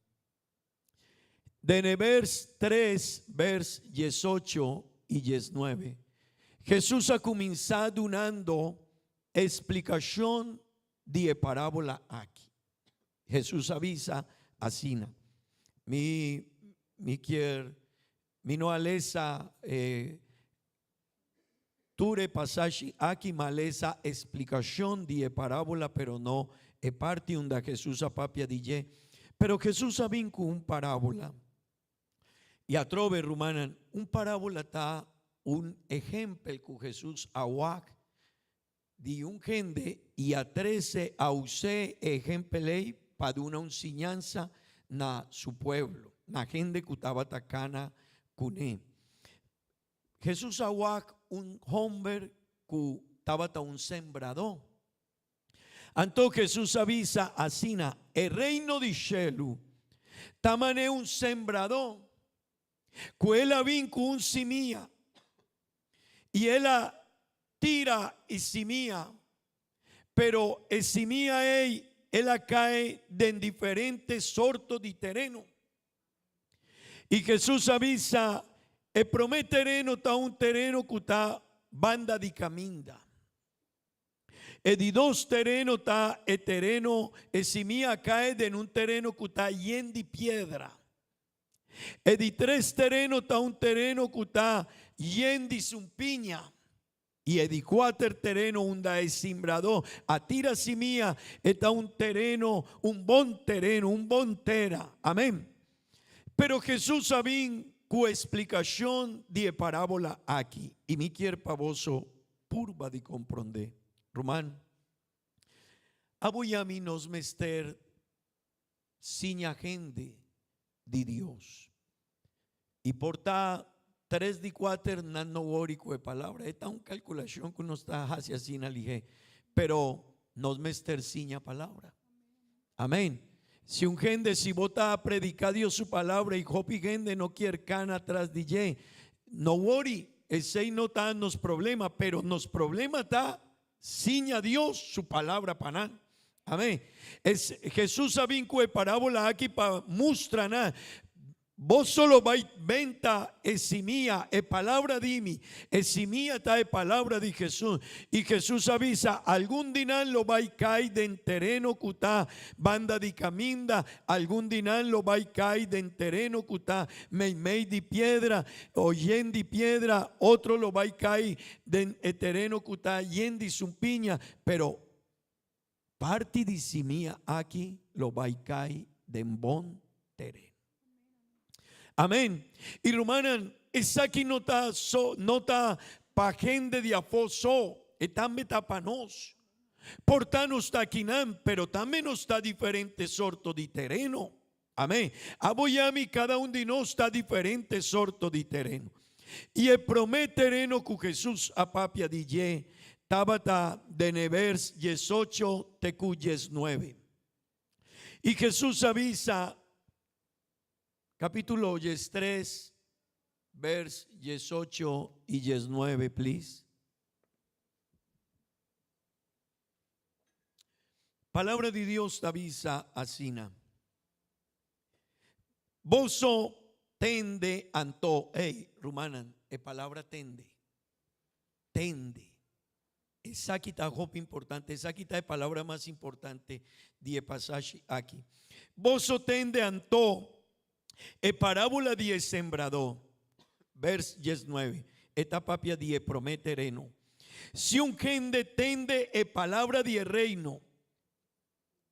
De ne vers 3, vers 18 y 19. Jesús ha comenzado dando explicación de parábola aquí. Jesús avisa así. Mi no alesa ture pasaje aquí malesa explicación de parábola, pero no es parte donde Jesús apapia dije. Pero Jesús sabía con un parábola y a trove rumana un parábola está un ejemplo que Jesús aguac de un gente y a 13 a usted ejemplo para una enseñanza na su pueblo, na gente que estaba atacana con él. Jesús aguac un hombre que estaba un sembrador. Entonces Jesús avisa así, el reino de cielo tamane un sembrador que él vin con un simía y él tira y simía, pero el simía él cae de diferentes sortos de terreno. Y Jesús avisa, el primer terreno está un terreno que está banda de caminda. El de dos terrenos está el terreno, el simía cae en un terreno que está lleno de piedra. El de tres terrenos está un terreno que está lleno de zumpiña. Y el de cuatro terreno donde es sembrador a tira simía está un terreno, un bon tera. Amén. Pero Jesús sabía cu explicación de parábola aquí. Y mi quiere pavoso purba de comprender. Román, aboyami nos mester sin gente de Dios. Y por ta 3 de 4 no órico de palabra. Esta es una calculación que uno está hacia sin alige. Pero nos mester sin palabra. Amén. Si un gente si vota a predicar Dios su palabra y hopi gente no quiere cana atrás de ye, no worry, ese no está nos problema, pero nos problema está sin a Dios su palabra panan. Amén. Jesús sabía que parábola aquí para mostrar Vos solo vai venta esimía, es palabra de mí, esimía está es palabra de Jesús. Y Jesús avisa, algún dinar lo vai caer de terreno cutá, banda de caminda, algún dinar lo vai caer de terreno cutá, mei de piedra, o yen de piedra, otro lo vai caer de terreno cutá, yen de zumpiña, pero parte de simía aquí lo vai caer de bon terreno. Amén. Y Romanan, esa aquí no está pa gente de afoso, también está pa nos. Portano está aquí, pero también no está diferente sorto de terreno. Amén. Aboyami, cada uno de nos está diferente sorto de terreno. Y el promet terreno que Jesús apapia DJ, tabata de nevers 18 tecuyes 9. Y Jesús avisa, capítulo 3, vers 18 y 19, please. Palabra de Dios avisa asina. Boso tende anto. Hey, Rumanan, palabra tende. Tende. Esa aquí está hope importante. Esa aquí está la palabra más importante de pasaje aquí. Boso tende anto. Parábola de sembrador, vers 19. Esta papia de prometereno. Si un gente tende palabra de reino,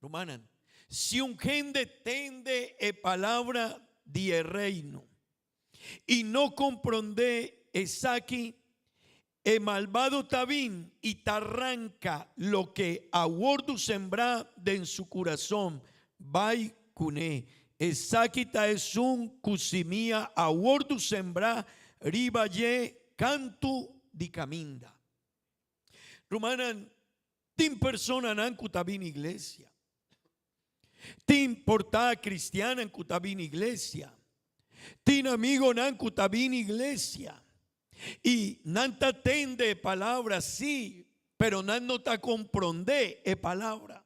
Romanan, si un gente tende palabra de reino y no comprende esa aquí, el malvado tabín y tarranca lo que a wordu sembra de en su corazón, vai cuné. Exacita es un cusimía a wordu sembra ribaye cantu di caminda. Romanan, tin persona nan cutabin iglesia. Tin portada cristiana en cutabin iglesia. Tin amigo nan cutabin iglesia. Y nanta tende palabra sí, pero nan no ta comprende palabra.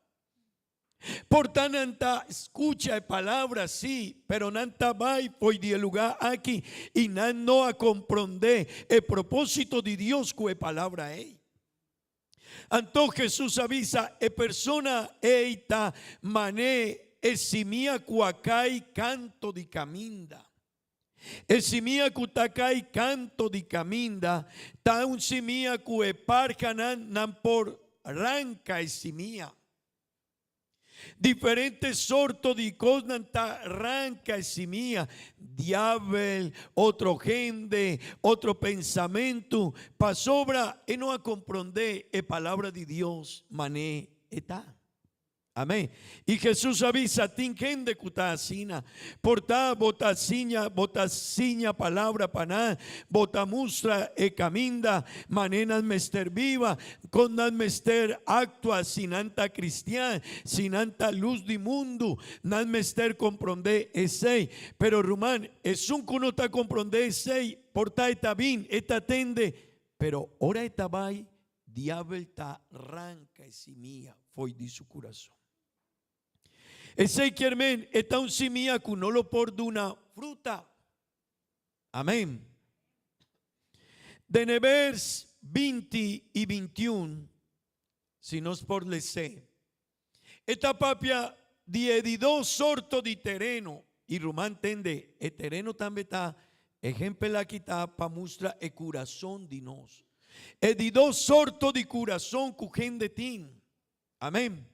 Por tanto, escucha palabra sí, pero nanta vai foi de lugar aquí y nan no a comprender el propósito de Dios que palabra es. Entonces Jesús avisa, persona eita mané esimia cuacay canto de caminda. Esimia cutacay canto de caminda, ta un simia cue parcanan nan por ranca esimia. Diferentes sortos de cosas arranca y mía, diablo, otro gente, otro pensamiento, pa sobra y no a comprender la palabra de Dios, mané está. Amén. Y Jesús avisa, tin gente cutasina, porta botaciña palabra paná, botamustra caminda, manenas mester viva, con nan mester actua sinanta cristiana, sinanta luz de mundo, nan mester comprende ese, pero Rumán, es un que no está comprende ese, porta eta bin, eta tende, pero ora eta vai, diablo ta arranca ese mía, foi de su corazón. Ese quermen está un simíaco, no lo por de una fruta. Amén. De nevers 20 y 21, si nos por lese, esta papia de dos sortos de terreno, y Román tende, el terreno también está, ejemplo la quita para mostrar el corazón de nos. El de dos sortos de corazón cujen de tin. Amén.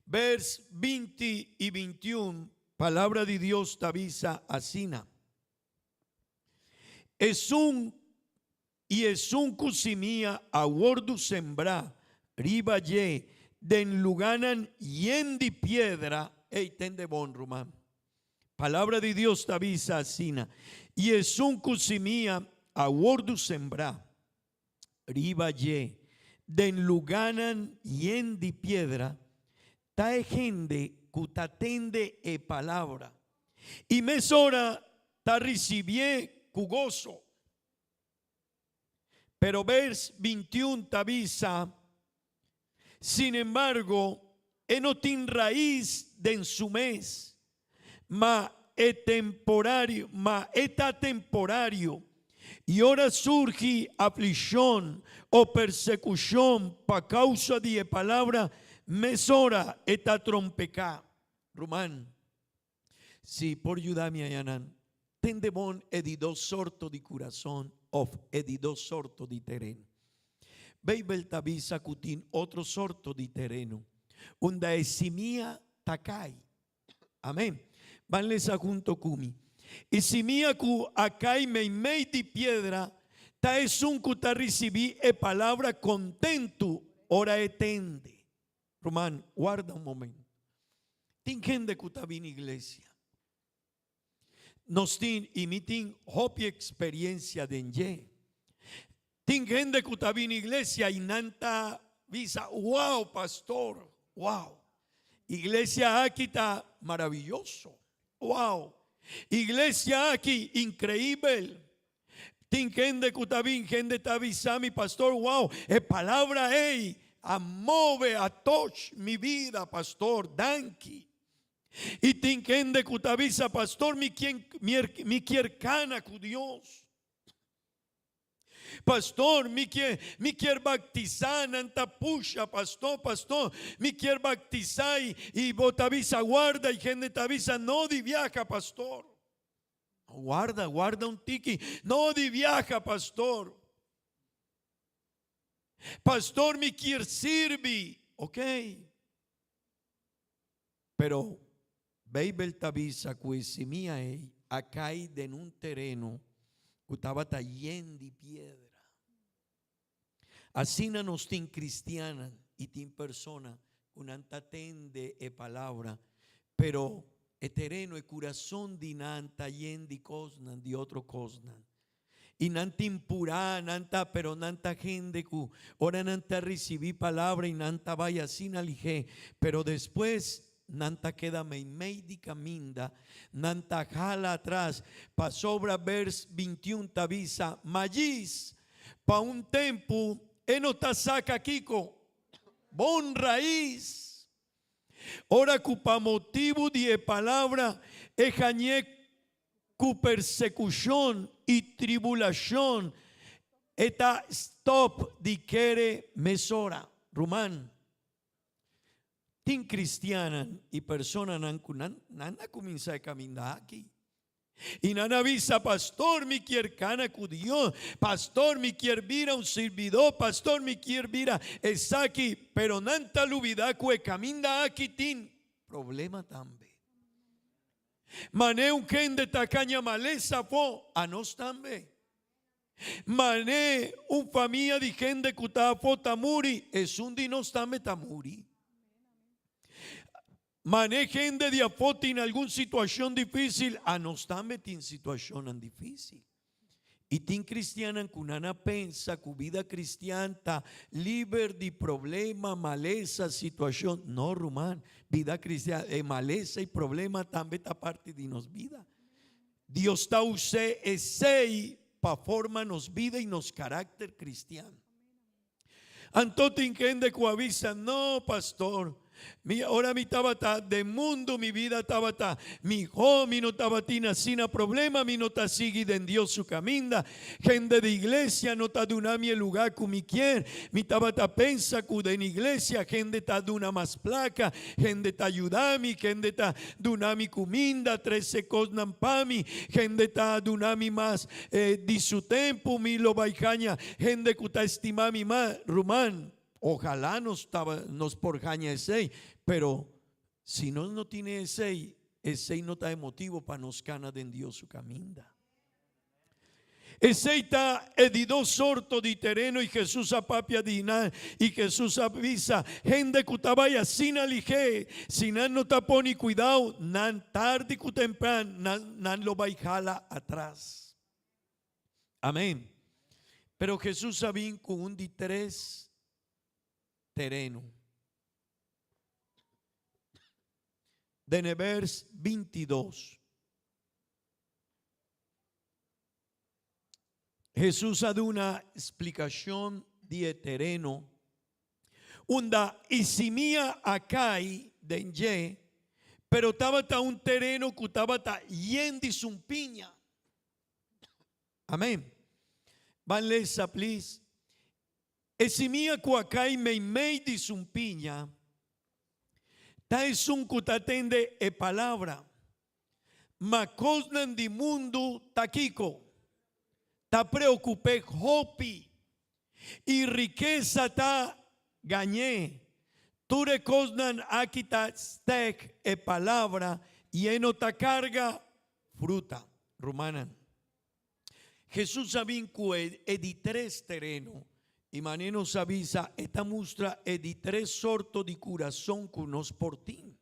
Vers 20 y 21, palabra de Dios te avisa asina. Es un cusimía a wordu sembra, riba ye, den luganan yen de piedra, tende bon román. Palabra de Dios te avisa asina. Y es un cusimía a wordu sembra, riba ye, den luganan yen de piedra, ta gente cutatende palabra y mesora ta recibie cugoso. Pero vers 21 te avisa, sin embargo, no tiene raíz de en su mes, ma é temporário, mas está temporário. E ora surge aflição ou persecução por causa de palavra, mesora está trompecá. Román, se por ayudarme a Yanan, ten de bon edido sorto de corazón of edido sorto de terreno. Beibel tabisa cutin otro sorto de terreno. Unda esimia takai. Amén. Vanles a junto kumi. Esimia ku akai mei de piedra. Ta es un ta recibí e palabra contento. Ora etende. Román, guarda un momento. Tin gente que está bien iglesia. Nos tin imitin hopi experiencia de enje. Tin gente que está bien iglesia y nanta visa, wow, pastor, wow. Iglesia aquí está maravilloso, wow. Iglesia aquí increíble. Tin gente que está bien, gente está visa mi pastor, wow. Es palabra amove a touch mi vida, pastor, danki. Y tinkende kutavisa, pastor, mi quier cana con Dios. Pastor, mi quier bautizar, nanta puxa, pastor, mi quier bautizar y botavisa guarda y gente tavisa no di viaja, pastor. Guarda un tiki, no di viaja, pastor. Pastor, mi quier sirvi, ok. Pero Beibel tabisa cuesimia acá en un terreno que estaba lleno de piedra. Así nos tin cristiana y tin persona unanta tende e palabra, pero el terreno, el corazón de nanta lleno de cosas, de otro cosas. Y nanta impura, nanta, pero nanta gente que ahora nanta recibí palabra y nanta vaya sin alige, pero después nanta queda meidi caminda, nanta jala atrás, pa sobra vers 21 tabisa, magis, pa un tempo, enota saca kiko, bon raíz, ora cu pa motivo de palabra, ejañe cu persecución y tribulación, eta stop di quere mesora, Román. Tin cristiana y persona nana comienza a caminar aquí. Y nana avisa, pastor, mi quier cana con Dios, pastor, mi quier vira un servidor, pastor, mi quier vira es aquí, pero nanta lubida que camina aquí tin problema también. Mané un gente tacaña maleza po a nos también. Mané un familia de gente que está po tamuri es un dinos también tamuri. Manejen de diapoti en alguna situación difícil, a nos también en situación difícil. Y tin cristiana con una pensa, que vida cristiana está libre de problema, maleza, situación. No, Román, vida cristiana, maleza y problema también está parte de nos vida. Dios está usted ese para formar nos vida y nos carácter cristiano. Entonces, gente que avisa, no, pastor. Ahora mi tabata de mundo mi vida tabata mi hijo mi no tabatina sin problema mi no ta sigue en Dios su camina gente de iglesia no ta duna mi lugar con mi quier mi tabata pensa que en iglesia gente ta duna más placa gente ta ayudami gente ta duna mi cominda 13 cosnan pami gente ta duna mi más di su tempo mi lo baicaña gente que ta estima mi más Román. Ojalá nos por jaña ese, pero si no tiene ese no está motivo para nos cana de Dios su caminda. Ese está edido sorto de terreno y Jesús apapia dina y Jesús avisa gente que vaya sin alige, sin no tapón y cuidado, nan tarde que temprano, nan lo baijala atrás. Amén. Pero Jesús sabía con un de 3 terreno. De vers 22. Jesús ha dado una explicación de terreno. Unda isimia acai denye, pero estaba un terreno que estaba lleno de zumpiña. Amén. Van lesa, please. Esimia cuacay meimei de zumpiña. Ta es un cutatende e palabra. Macosnan di mundo taquico. Ta preocupé hopi. Y riqueza ta gañé. Ture cosnan akita stek e palabra. Y enota carga fruta. Romanan. Jesús sabincu di tres terreno. Y maneno avisa esta mustra di tres sorto di corazón que nos portin.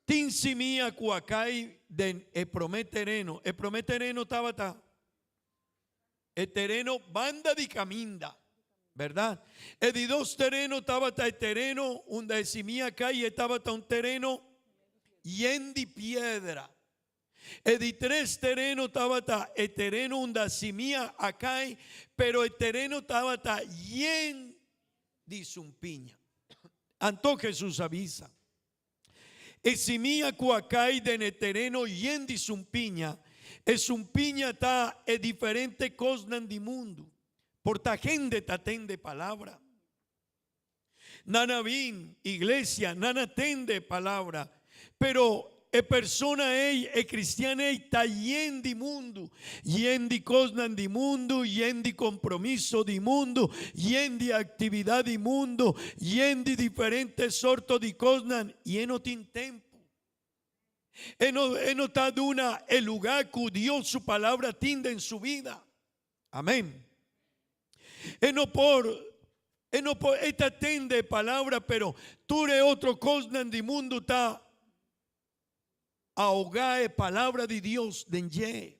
Tin simia cuacay den e prometereno. E prometereno tabata. E terreno banda di caminda. ¿Verdad? E di dos terreno tabata e terreno unda simia calle tabata un terreno yendi piedra. E di tres terreno tabata e terreno unda simia acai, pero el terreno tabata yen di zumpiña. Anto Jesús avisa. E simia cuacai de ne terreno yen di zumpiña. E zumpiña ta e diferente cosnan di mundo. Porta gente ta tende palabra. Nana vin, iglesia, nana tende palabra. Pero e persona e cristiana ta yen di mundo, yen di cosnan di mundo, yen di compromiso di mundo, yen di actividad di mundo, yen di diferentes sortos di cosnan, y no tin tempo. No ta duna el lugar que Dios su palabra tinde en su vida. Amén. No por esta tende palabra, pero tú eres otro cosnan di mundo ta ahogar palabra de Dios denye.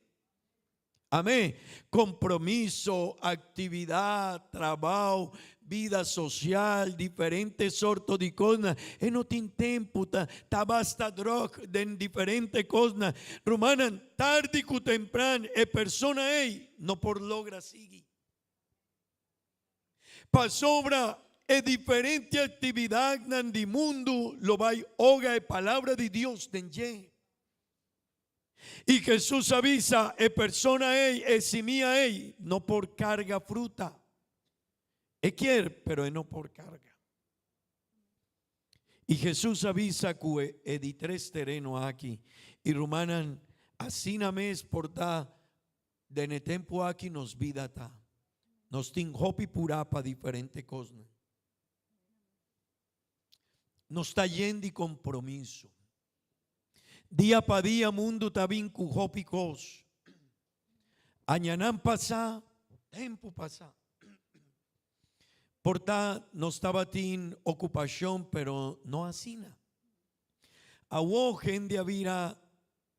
Amén. Compromiso, actividad, trabajo, vida social, diferentes sortos de cosas. No tiene tiempo, basta droga de diferentes cosas. Romanan, tarde que temprano, persona no por logra seguir. Pa sobra diferente actividad en el mundo, lo va oga palabra de Dios denye. Y Jesús avisa, persona simia no por carga fruta. Quiere, pero no por carga. Y Jesús avisa que di tres terreno aquí. Y romanan, así na mes porta, de ne tempo aquí nos vida ta. Nos tin hopi pura pa diferente cosas. Nos está yendo de compromiso. Día pa día mundo tabin cujopicos. Añanán pasa, tiempo pasa. Porta no estaba tin ocupación, pero no asina. Awo gente avira,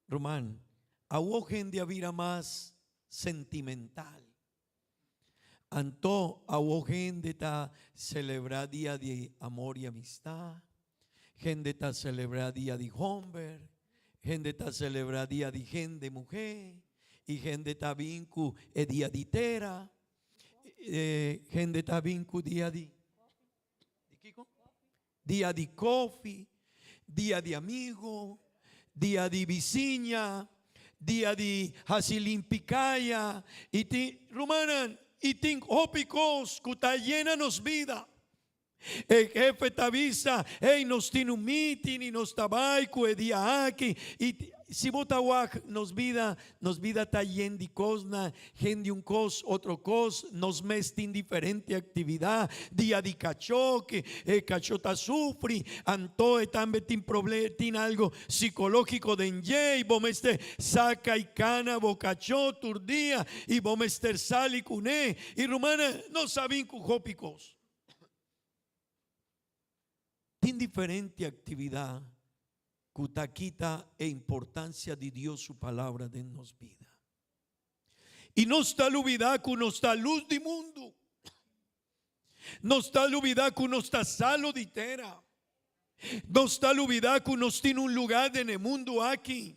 Román, awo gente avira más sentimental. Anto awo gente ta celebra día de amor y amistad. Gente ta celebra día de hombre. Gente está celebra día de gente mujer, y gente está vinku día de tera, gente está vinku día de coffee, día de amigo, día de vecina, día de hasilimpicaya, y ti romanan, y tin opicos que está llena nos vida. El jefe te avisa, nos tiene un meeting y nos tabaico el día aquí. Y si botawak nos vida está llena de cosas, gente un cos, otro cos, nos mestin diferente actividad. Día de cachoque, cachota sufre, anto también tiene problema, tiene algo psicológico de enye, vos mester saca y cana, bocachó, turdía, y vos mester sal y cuné, y romana no saben cujópicos. Tiene diferente actividad, cutaquita e importancia de Dios su palabra de nos vida. Y no está olvidar que no está luz del mundo. No está olvidar que no está salo de tierra. No está olvidar que nos tiene un lugar en el mundo aquí.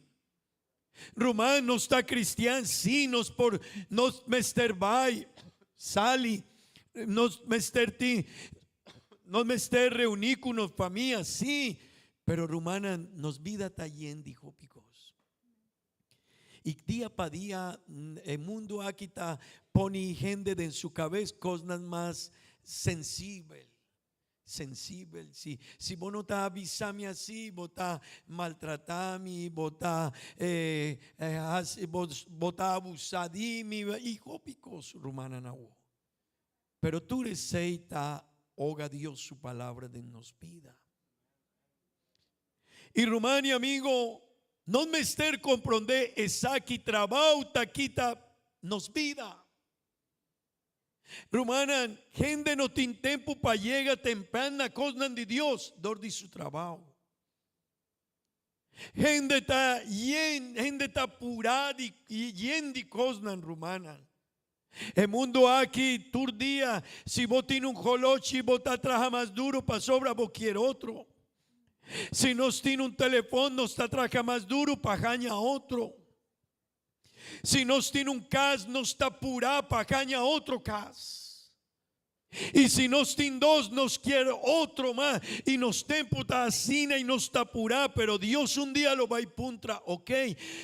Román no está cristiano, sí, nos por nos mester bay, sali, nos mester ti. No me esté reunir con una familia, sí, Pero rumana nos vida tayen dijo picos. Y día para día el mundo aquí está pone gente en su cabeza cosas más sensibles. Sensible, si vos no estás avisando así, vos estás maltratando, vos estás abusando, hijo picos, rumana no. Pero tú receita, oga Dios su palabra de nos vida. Y rumani amigo, no me ester comprender esa que trabajo taquita nos vida. Rumana, gente no tiene tiempo para llegar temprana cosas de Dios, dor de su trabajo. Gente está apurada y llena de cosas rumana. El mundo aquí, tu día, si vos tienes un jolochi, vos te trabaja más duro para sobra cualquier otro. Si nos tiene un teléfono, nos trabaja más duro para ganar otro. Si nos tiene un cas, nos está apurado para ganar otro cas. Y si nos tiene dos, nos quiere otro más. Y nos tempo está así y nos está apurado. Pero Dios un día lo va a ir puntra. Ok,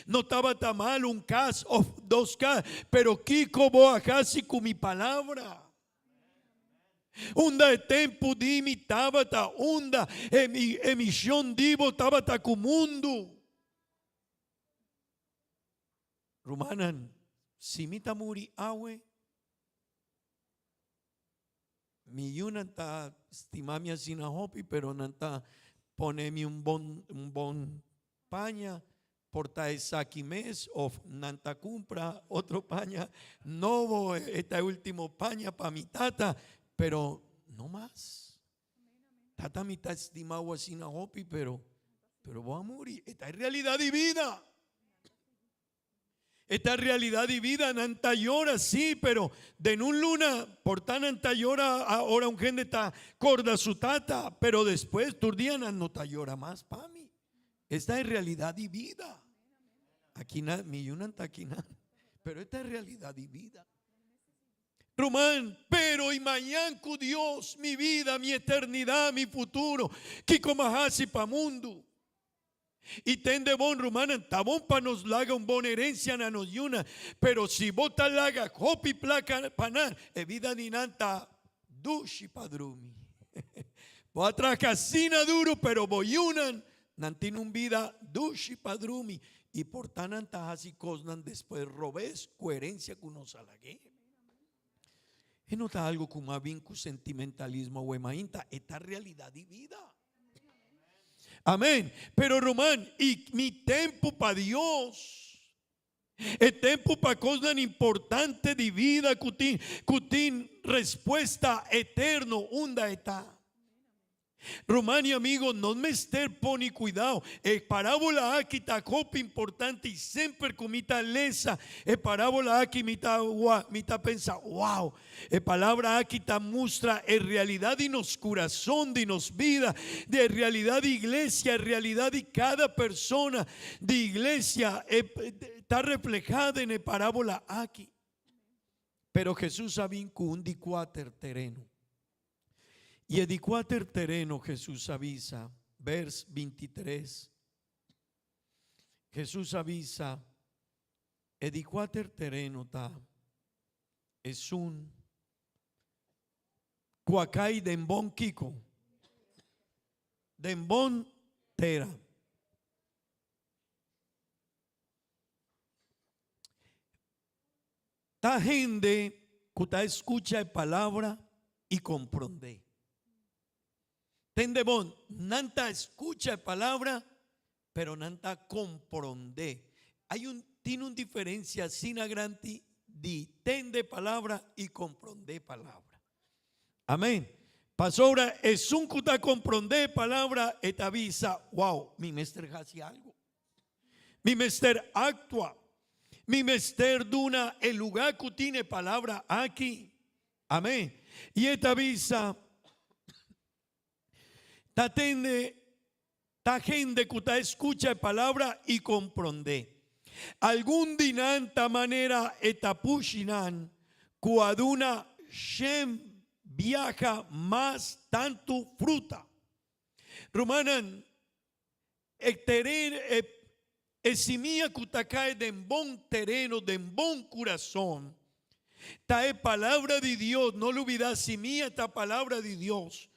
no estaba tan mal un cas o dos cas. Pero Kiko voy a casi con mi palabra. Unda de tempo de imitaba ta unda emisión divo estaba ta cu mundo. Rumanan, si mita muri awe, mi yuna ta estimamia sin hopi, pero nanta ponemi un bon paña, porta esa mes o nanta compra otro paña, novo esta último paña pa mi tata, pero no más. Tata mi ta estimado sin hopi, pero voy a morir. Esta es realidad de vida. Esta realidad de vida, nanta llora, sí, pero de un luna, por tan nanta llora, ahora un gente está corda su tata, pero después tu día no te llora más para mí. Esta es realidad de vida. Aquí mi yunanta aquí pero esta es realidad de vida. Román, pero y mañana con Dios, mi vida, mi eternidad, mi futuro, que como así para mundo. Y tende bon rumana, tabón pa nos laga un bon herencia na nos yuna, pero si bota laga copi placa panar, e vida ni nanta dushi padrumi. Voy atrás casina duro, pero boyunan, nantin un vida dushi padrumi. Y por tan antajas y cosnan después robes coherencia con nos alague. Y no está algo como bien con sentimentalismo o emainta, esta realidad de vida. Amén. Pero Román, y mi tiempo para Dios, el tiempo para cosas importantes de vida, cutín respuesta eterno, unda está. Román y amigo, no me ester poni cuidado. Parábola aquí ta copa importante y siempre comita lesa. Parábola aquí mita pensa, wow. Palabra aquí ta muestra en realidad de nos corazón, de nos vida, de realidad de iglesia, realidad de cada persona de iglesia está reflejada en el parábola aquí. Pero Jesús había un di cuater terreno. Y edicuater terreno Jesús avisa, vers 23. Jesús avisa, edicuater terreno ta es un cuacay dembón kiko, dembón tera. Ta gente que ta escucha la palabra y comprende. Tendebón, nanta escucha palabra, pero nanta comprende. Tiene una diferencia sin agranti de tende palabra y comprende palabra. Amén. Pasó ahora, es un cuta comprende palabra, et avisa, wow, mi mester hace algo. Mi mester actúa. Mi mester duna el lugar que tiene palabra aquí. Amén. Y et avisa. Ta gente que ta escucha palabra y comprende. Algún dinanta manera etapushinan cuaduna shem viaja más tanto fruta. Romanan esimia kutakai den bom terreno, den bom corazón. Esta es palabra de Dios, no lo olvides, simia esta palabra de Dios.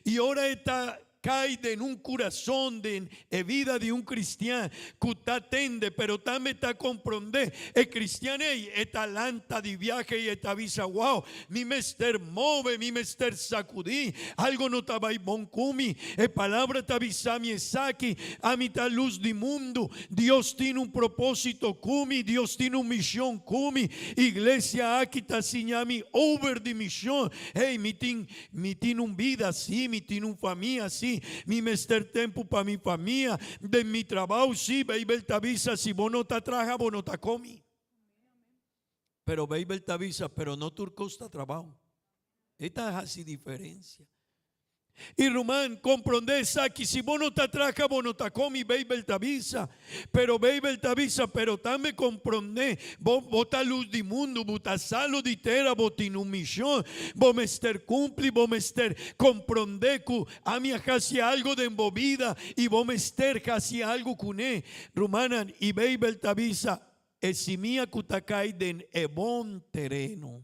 Y ahora está cae en un corazón de vida de un cristiano que está tende, pero también está comprende el cristiano esta lanta de viaje y esta visa wow, mi mester move, mi mester sacudí, algo no estaba ahí bon kumi, palabra te avisa mi esaki, a mitad luz del mundo, Dios tiene un propósito kumi, Dios tiene una misión kumi, iglesia aquí está señami over de misión, hey, mi tiene un vida así, mi tiene un familia así, mi mester tempo para mi familia, de mi trabajo, sí, baby, te avisa, si vos no te traja, vos no te comi. Pero baby, te avisa, pero no tu costa trabajo. Esta es así diferencia. Y Román, comprendés aquí, si vos no te traja, vos no te comi, baby, te avisa. Pero baby, te avisa, pero también comprendés, vos ta luz del mundo, vos ta salo de tierra, vos tiene un misión, vos mester cumpli, vos mester comprendés que a mí hacia algo de embobida y vos mester hacia algo cuné. Romanan, y baby, te avisa, esimia kutakai den ebon terreno.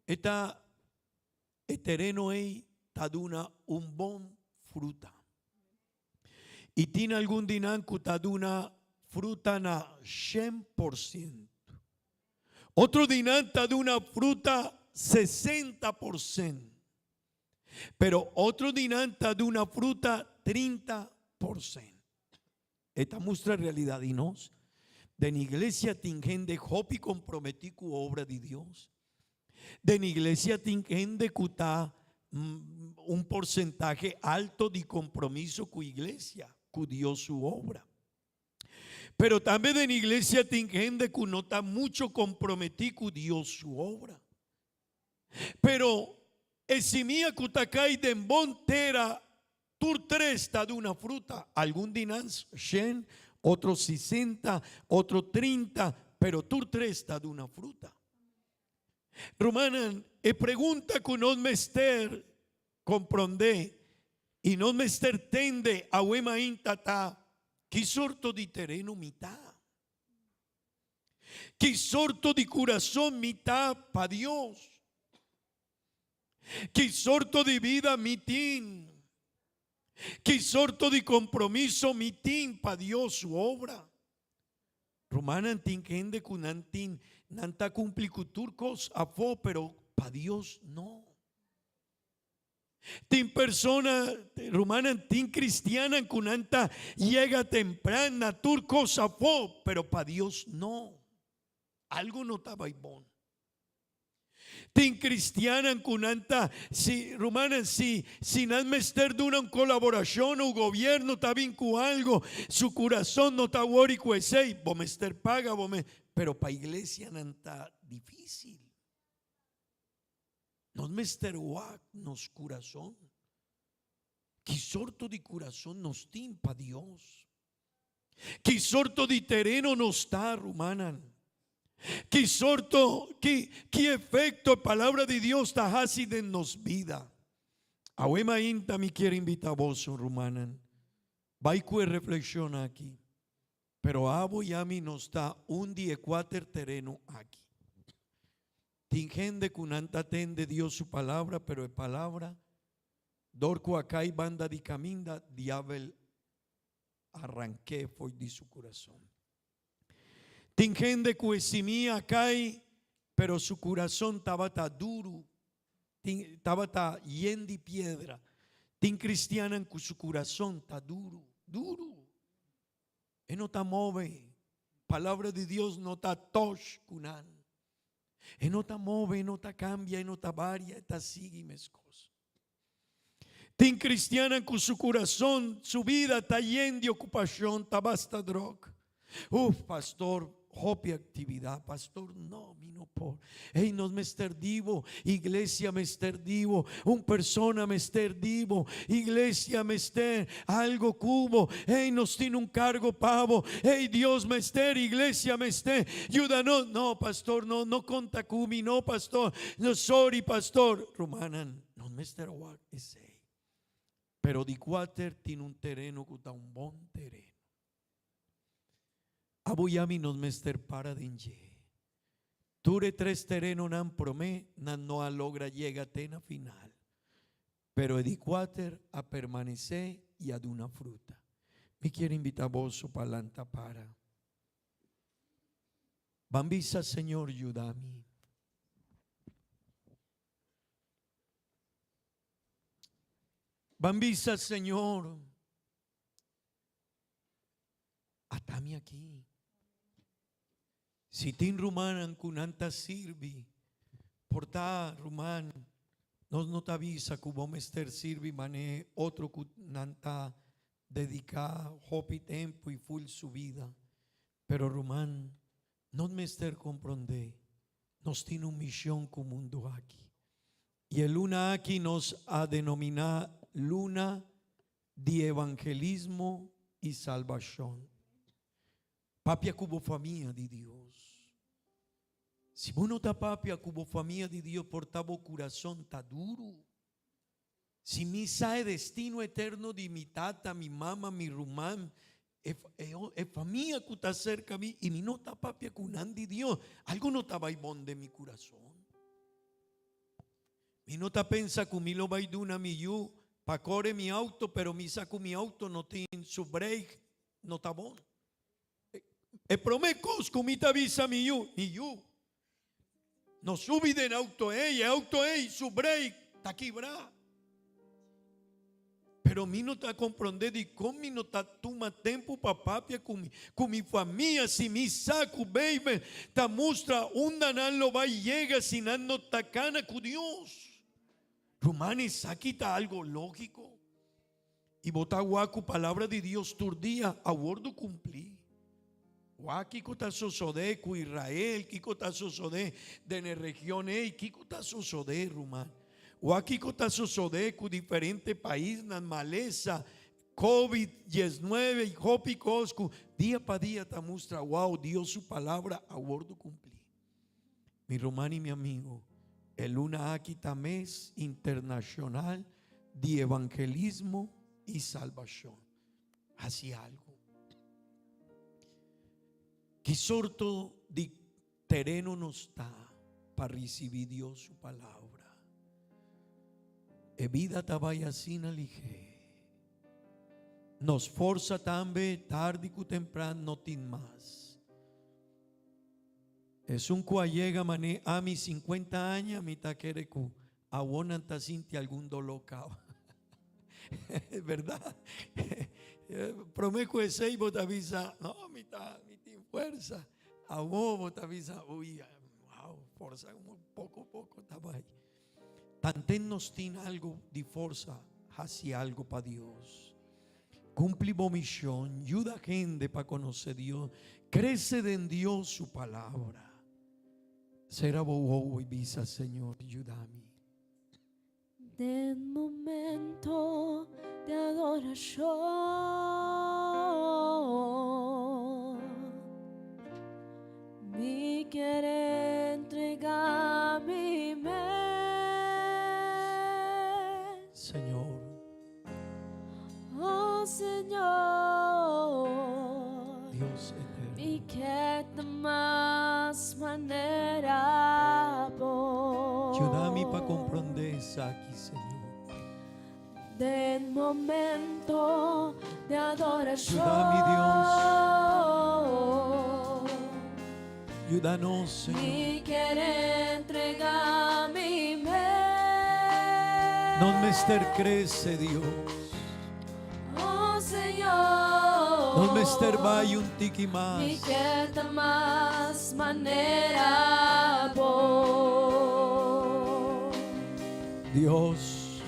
El terreno es taduna un bon fruta. Y tiene algún dinanco taduna fruta na 100%. Otro dinan taduna fruta 60%. Pero otro dinan taduna fruta 30%. Esta muestra realidad y nos. De la iglesia tingen de hopi comprometí con obra de Dios. De la iglesia tingen de cutá un porcentaje alto de compromiso con iglesia, con Dios su obra. Pero también en iglesia tiene gente que no está mucho comprometido con Dios su obra. Pero esimia kutakai den bontera tur 3 está de una fruta, algún dinan 100, otro 60, otro 30, pero tur 3 está de una fruta. Romanan, pregunta que no mester comprende y no mester tende a huema intata, ¿qué sorto de terreno mitad? ¿Qué sorto de corazón mitad para Dios? ¿Qué sorto de vida mitín? ¿Qué sorto de compromiso mitín para Dios su obra? Romanan tinkende kunantin nanta complicuturcos a fo, pero para Dios no. Tin persona romana, tin cristiana kunanta llega temprana turcos a fo, pero para Dios no. Algo no estaba bon. Tin cristiana kunanta si romana si no mester de una colaboración o gobierno está bien con algo, su corazón no está worry cuesei, bo mester paga, pero para iglesia no está difícil. No mester wak nos corazón. Que sorto de corazón nos tin para Dios. Que sorto de terreno nos está romanan. Que sorto, que efecto palabra de Dios está así de nos vida. Ahuema inta me quiere invitar a vos, romanan. Vai reflexiona aquí. Pero abo y a mí nos está un día cuatro terreno aquí. Tingende kunanta tende Dios su palabra, pero es palabra. Dorco acá y banda de caminda, diabel arranqué fue de su corazón. Tingende cuesimía acá, pero su corazón estaba duro, estaba lleno de piedra. Tin cristiana en su corazón está duro. Él no está move. Palabra de Dios no está tosh kunan. Él no está move, no está cambia, no está varia, está sigue mis cosas. Tin cristiana con su corazón, su vida está llena de ocupación, está basta droga. Pastor, hobby actividad, pastor, no, mi no por. Hey, nos mester divo, iglesia mester divo, un persona mester divo, iglesia mester algo cubo. Hey, nos tiene un cargo pavo. Hey, Dios mester, iglesia mester, ayúdanos. No, pastor, no conta cumi, no, pastor, no, sorry, pastor. Romanan, nos mester what is say. Pero di quater tiene un terreno que está un buen terreno. Abuyami nos mester para dinje. Ture 3 terrenos nan promé, nan no logra llega tena final. Pero di quater a permanecer y a dar una fruta. Me quiero invitar vos para lanta para. Bambisa Señor, ayúdame. Bambisa Señor. Atame aquí. Si tin rumanan kunanta sirvi, porta ruman, no te avisa que vos mester sirvi mané otro kunanta dedica hopi tempo y full su vida. Pero rumán, no mester comprende, nos tiene una misión como mundo aquí. Y el luna aquí nos ha denominado luna de evangelismo y salvación. Papia cubo familia de Dios. Si uno está papia cubo familia de Dios, portavo corazón está duro. Si mi sae destino eterno de mi tata, mi mamá, mi rumán, es familia que está cerca a mí y mi no está papia con de Dios. Algo no está baibón de mi corazón. Mi no está pensa que mi lo baiduna mi yu, pa corre mi auto, pero mi saco mi auto no tiene su break, no está bon. E promecos mi te avisa mi yu. No subi den auto su break, está quebrado. Pero mi no está comprender de cómo mi no está toma tempo papá con mi familia. Si mi saco baby ta mostra un danal lo va y llega sin no tacana con Dios. Romanes aquí está algo lógico. Y botar guaco palabra de Dios turdía a bordo cumplir. Guaquico está sosode con Israel, Kiko está sosode de la región, Kiko está sosode, Román. Guaquico está sosode con diferentes países, maleza, COVID-19 y Hopicosco. Día para día te muestra, wow, Dios su palabra a bordo cumplir. Mi Román y mi amigo, el luna aquí mes internacional de evangelismo y salvación. Hacia algo. ¿Qué sorto de terreno nos está para recibir Dios su palabra? E vida tabaya sin alige. Nos forza también tarde y temprano no tin más. Es un llega mané a mis 50 años, mi taquere cu awonan ta sinti algún dolor cao. Es verdad. Prometo ese y vos avisa, no, mi fuerza. A vos te avisa, uy, wow, fuerza, poco estaba ahí. Tanten nos tiene algo de fuerza hacia algo para Dios. Cumplimos misión, ayuda a gente para conocer Dios, crece en Dios su palabra. Será bobo y visa, Señor, ayúdame. Den momento de adoración, mi quiere entregar mi mes, Señor. oh Señor, Dios eterno. mi que de más manera por Ayúdame para comprender esa aquí, Señor. Den momento de adoración. Ayúdanos, Señor. Y quiere entregar mi mes. Non mester crece, Dios. Oh Señor. Non mester vai un tiki más. Y que de más manera por Dios.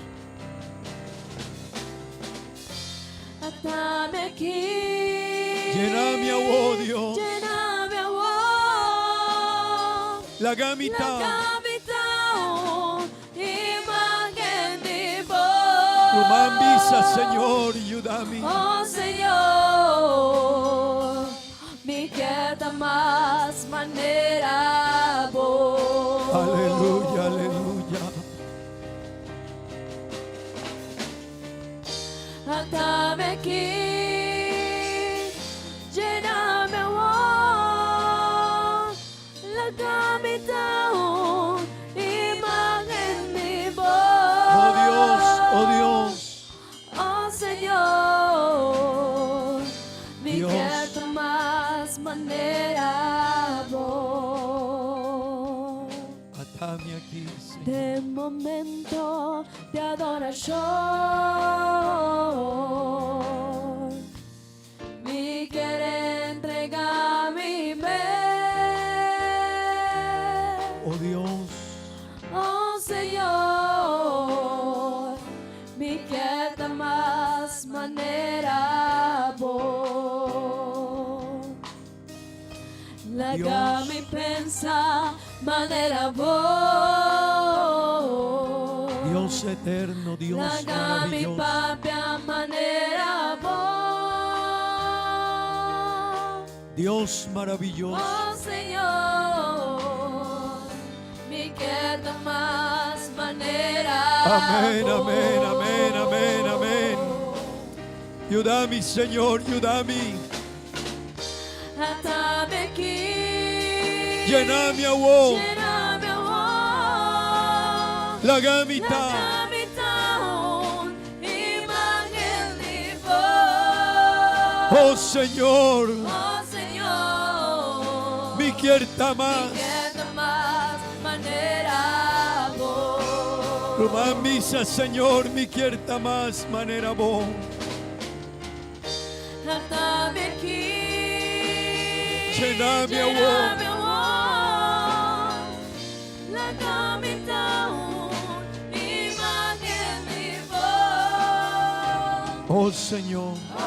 Atame aquí. Llename a vos, Dios. Llename a vos. La gamita. Imagen de vos. Tu mambisa, Señor, ayúdame. Oh Señor, mi quieta más manera vos. Aleluya, aleluya. aquí, lléname, oh, la capital, imagen mi voz. Oh Dios, oh Dios. Oh Señor, mi Dios. que más manera voz. Atame aquí, Señor. De momento de adoración, mi querer entregar mi ser. Oh Dios, Oh Señor, mi que más manera voz. La Dios. que mi pensa manera voz. Dios eterno, Dios La que mi maravilloso. papia manera voz. Dios maravilloso. Oh Señor, mi que más manera Amén, voz. amén, amén, amén, amén. Ayúdame, Señor, ayúdame. Atame aquí, Lléname a vos, lléname, oh, la la gamita. capital, imagen mi voz. Oh Señor, Oh Señor, mi quieta más. que más manera voz. Toma misa, Señor, mi quieta más manera vos. Atame aquí, Lléname, oh. lléname, oh, la capital, imagen mi voz. Oh Señor, Oh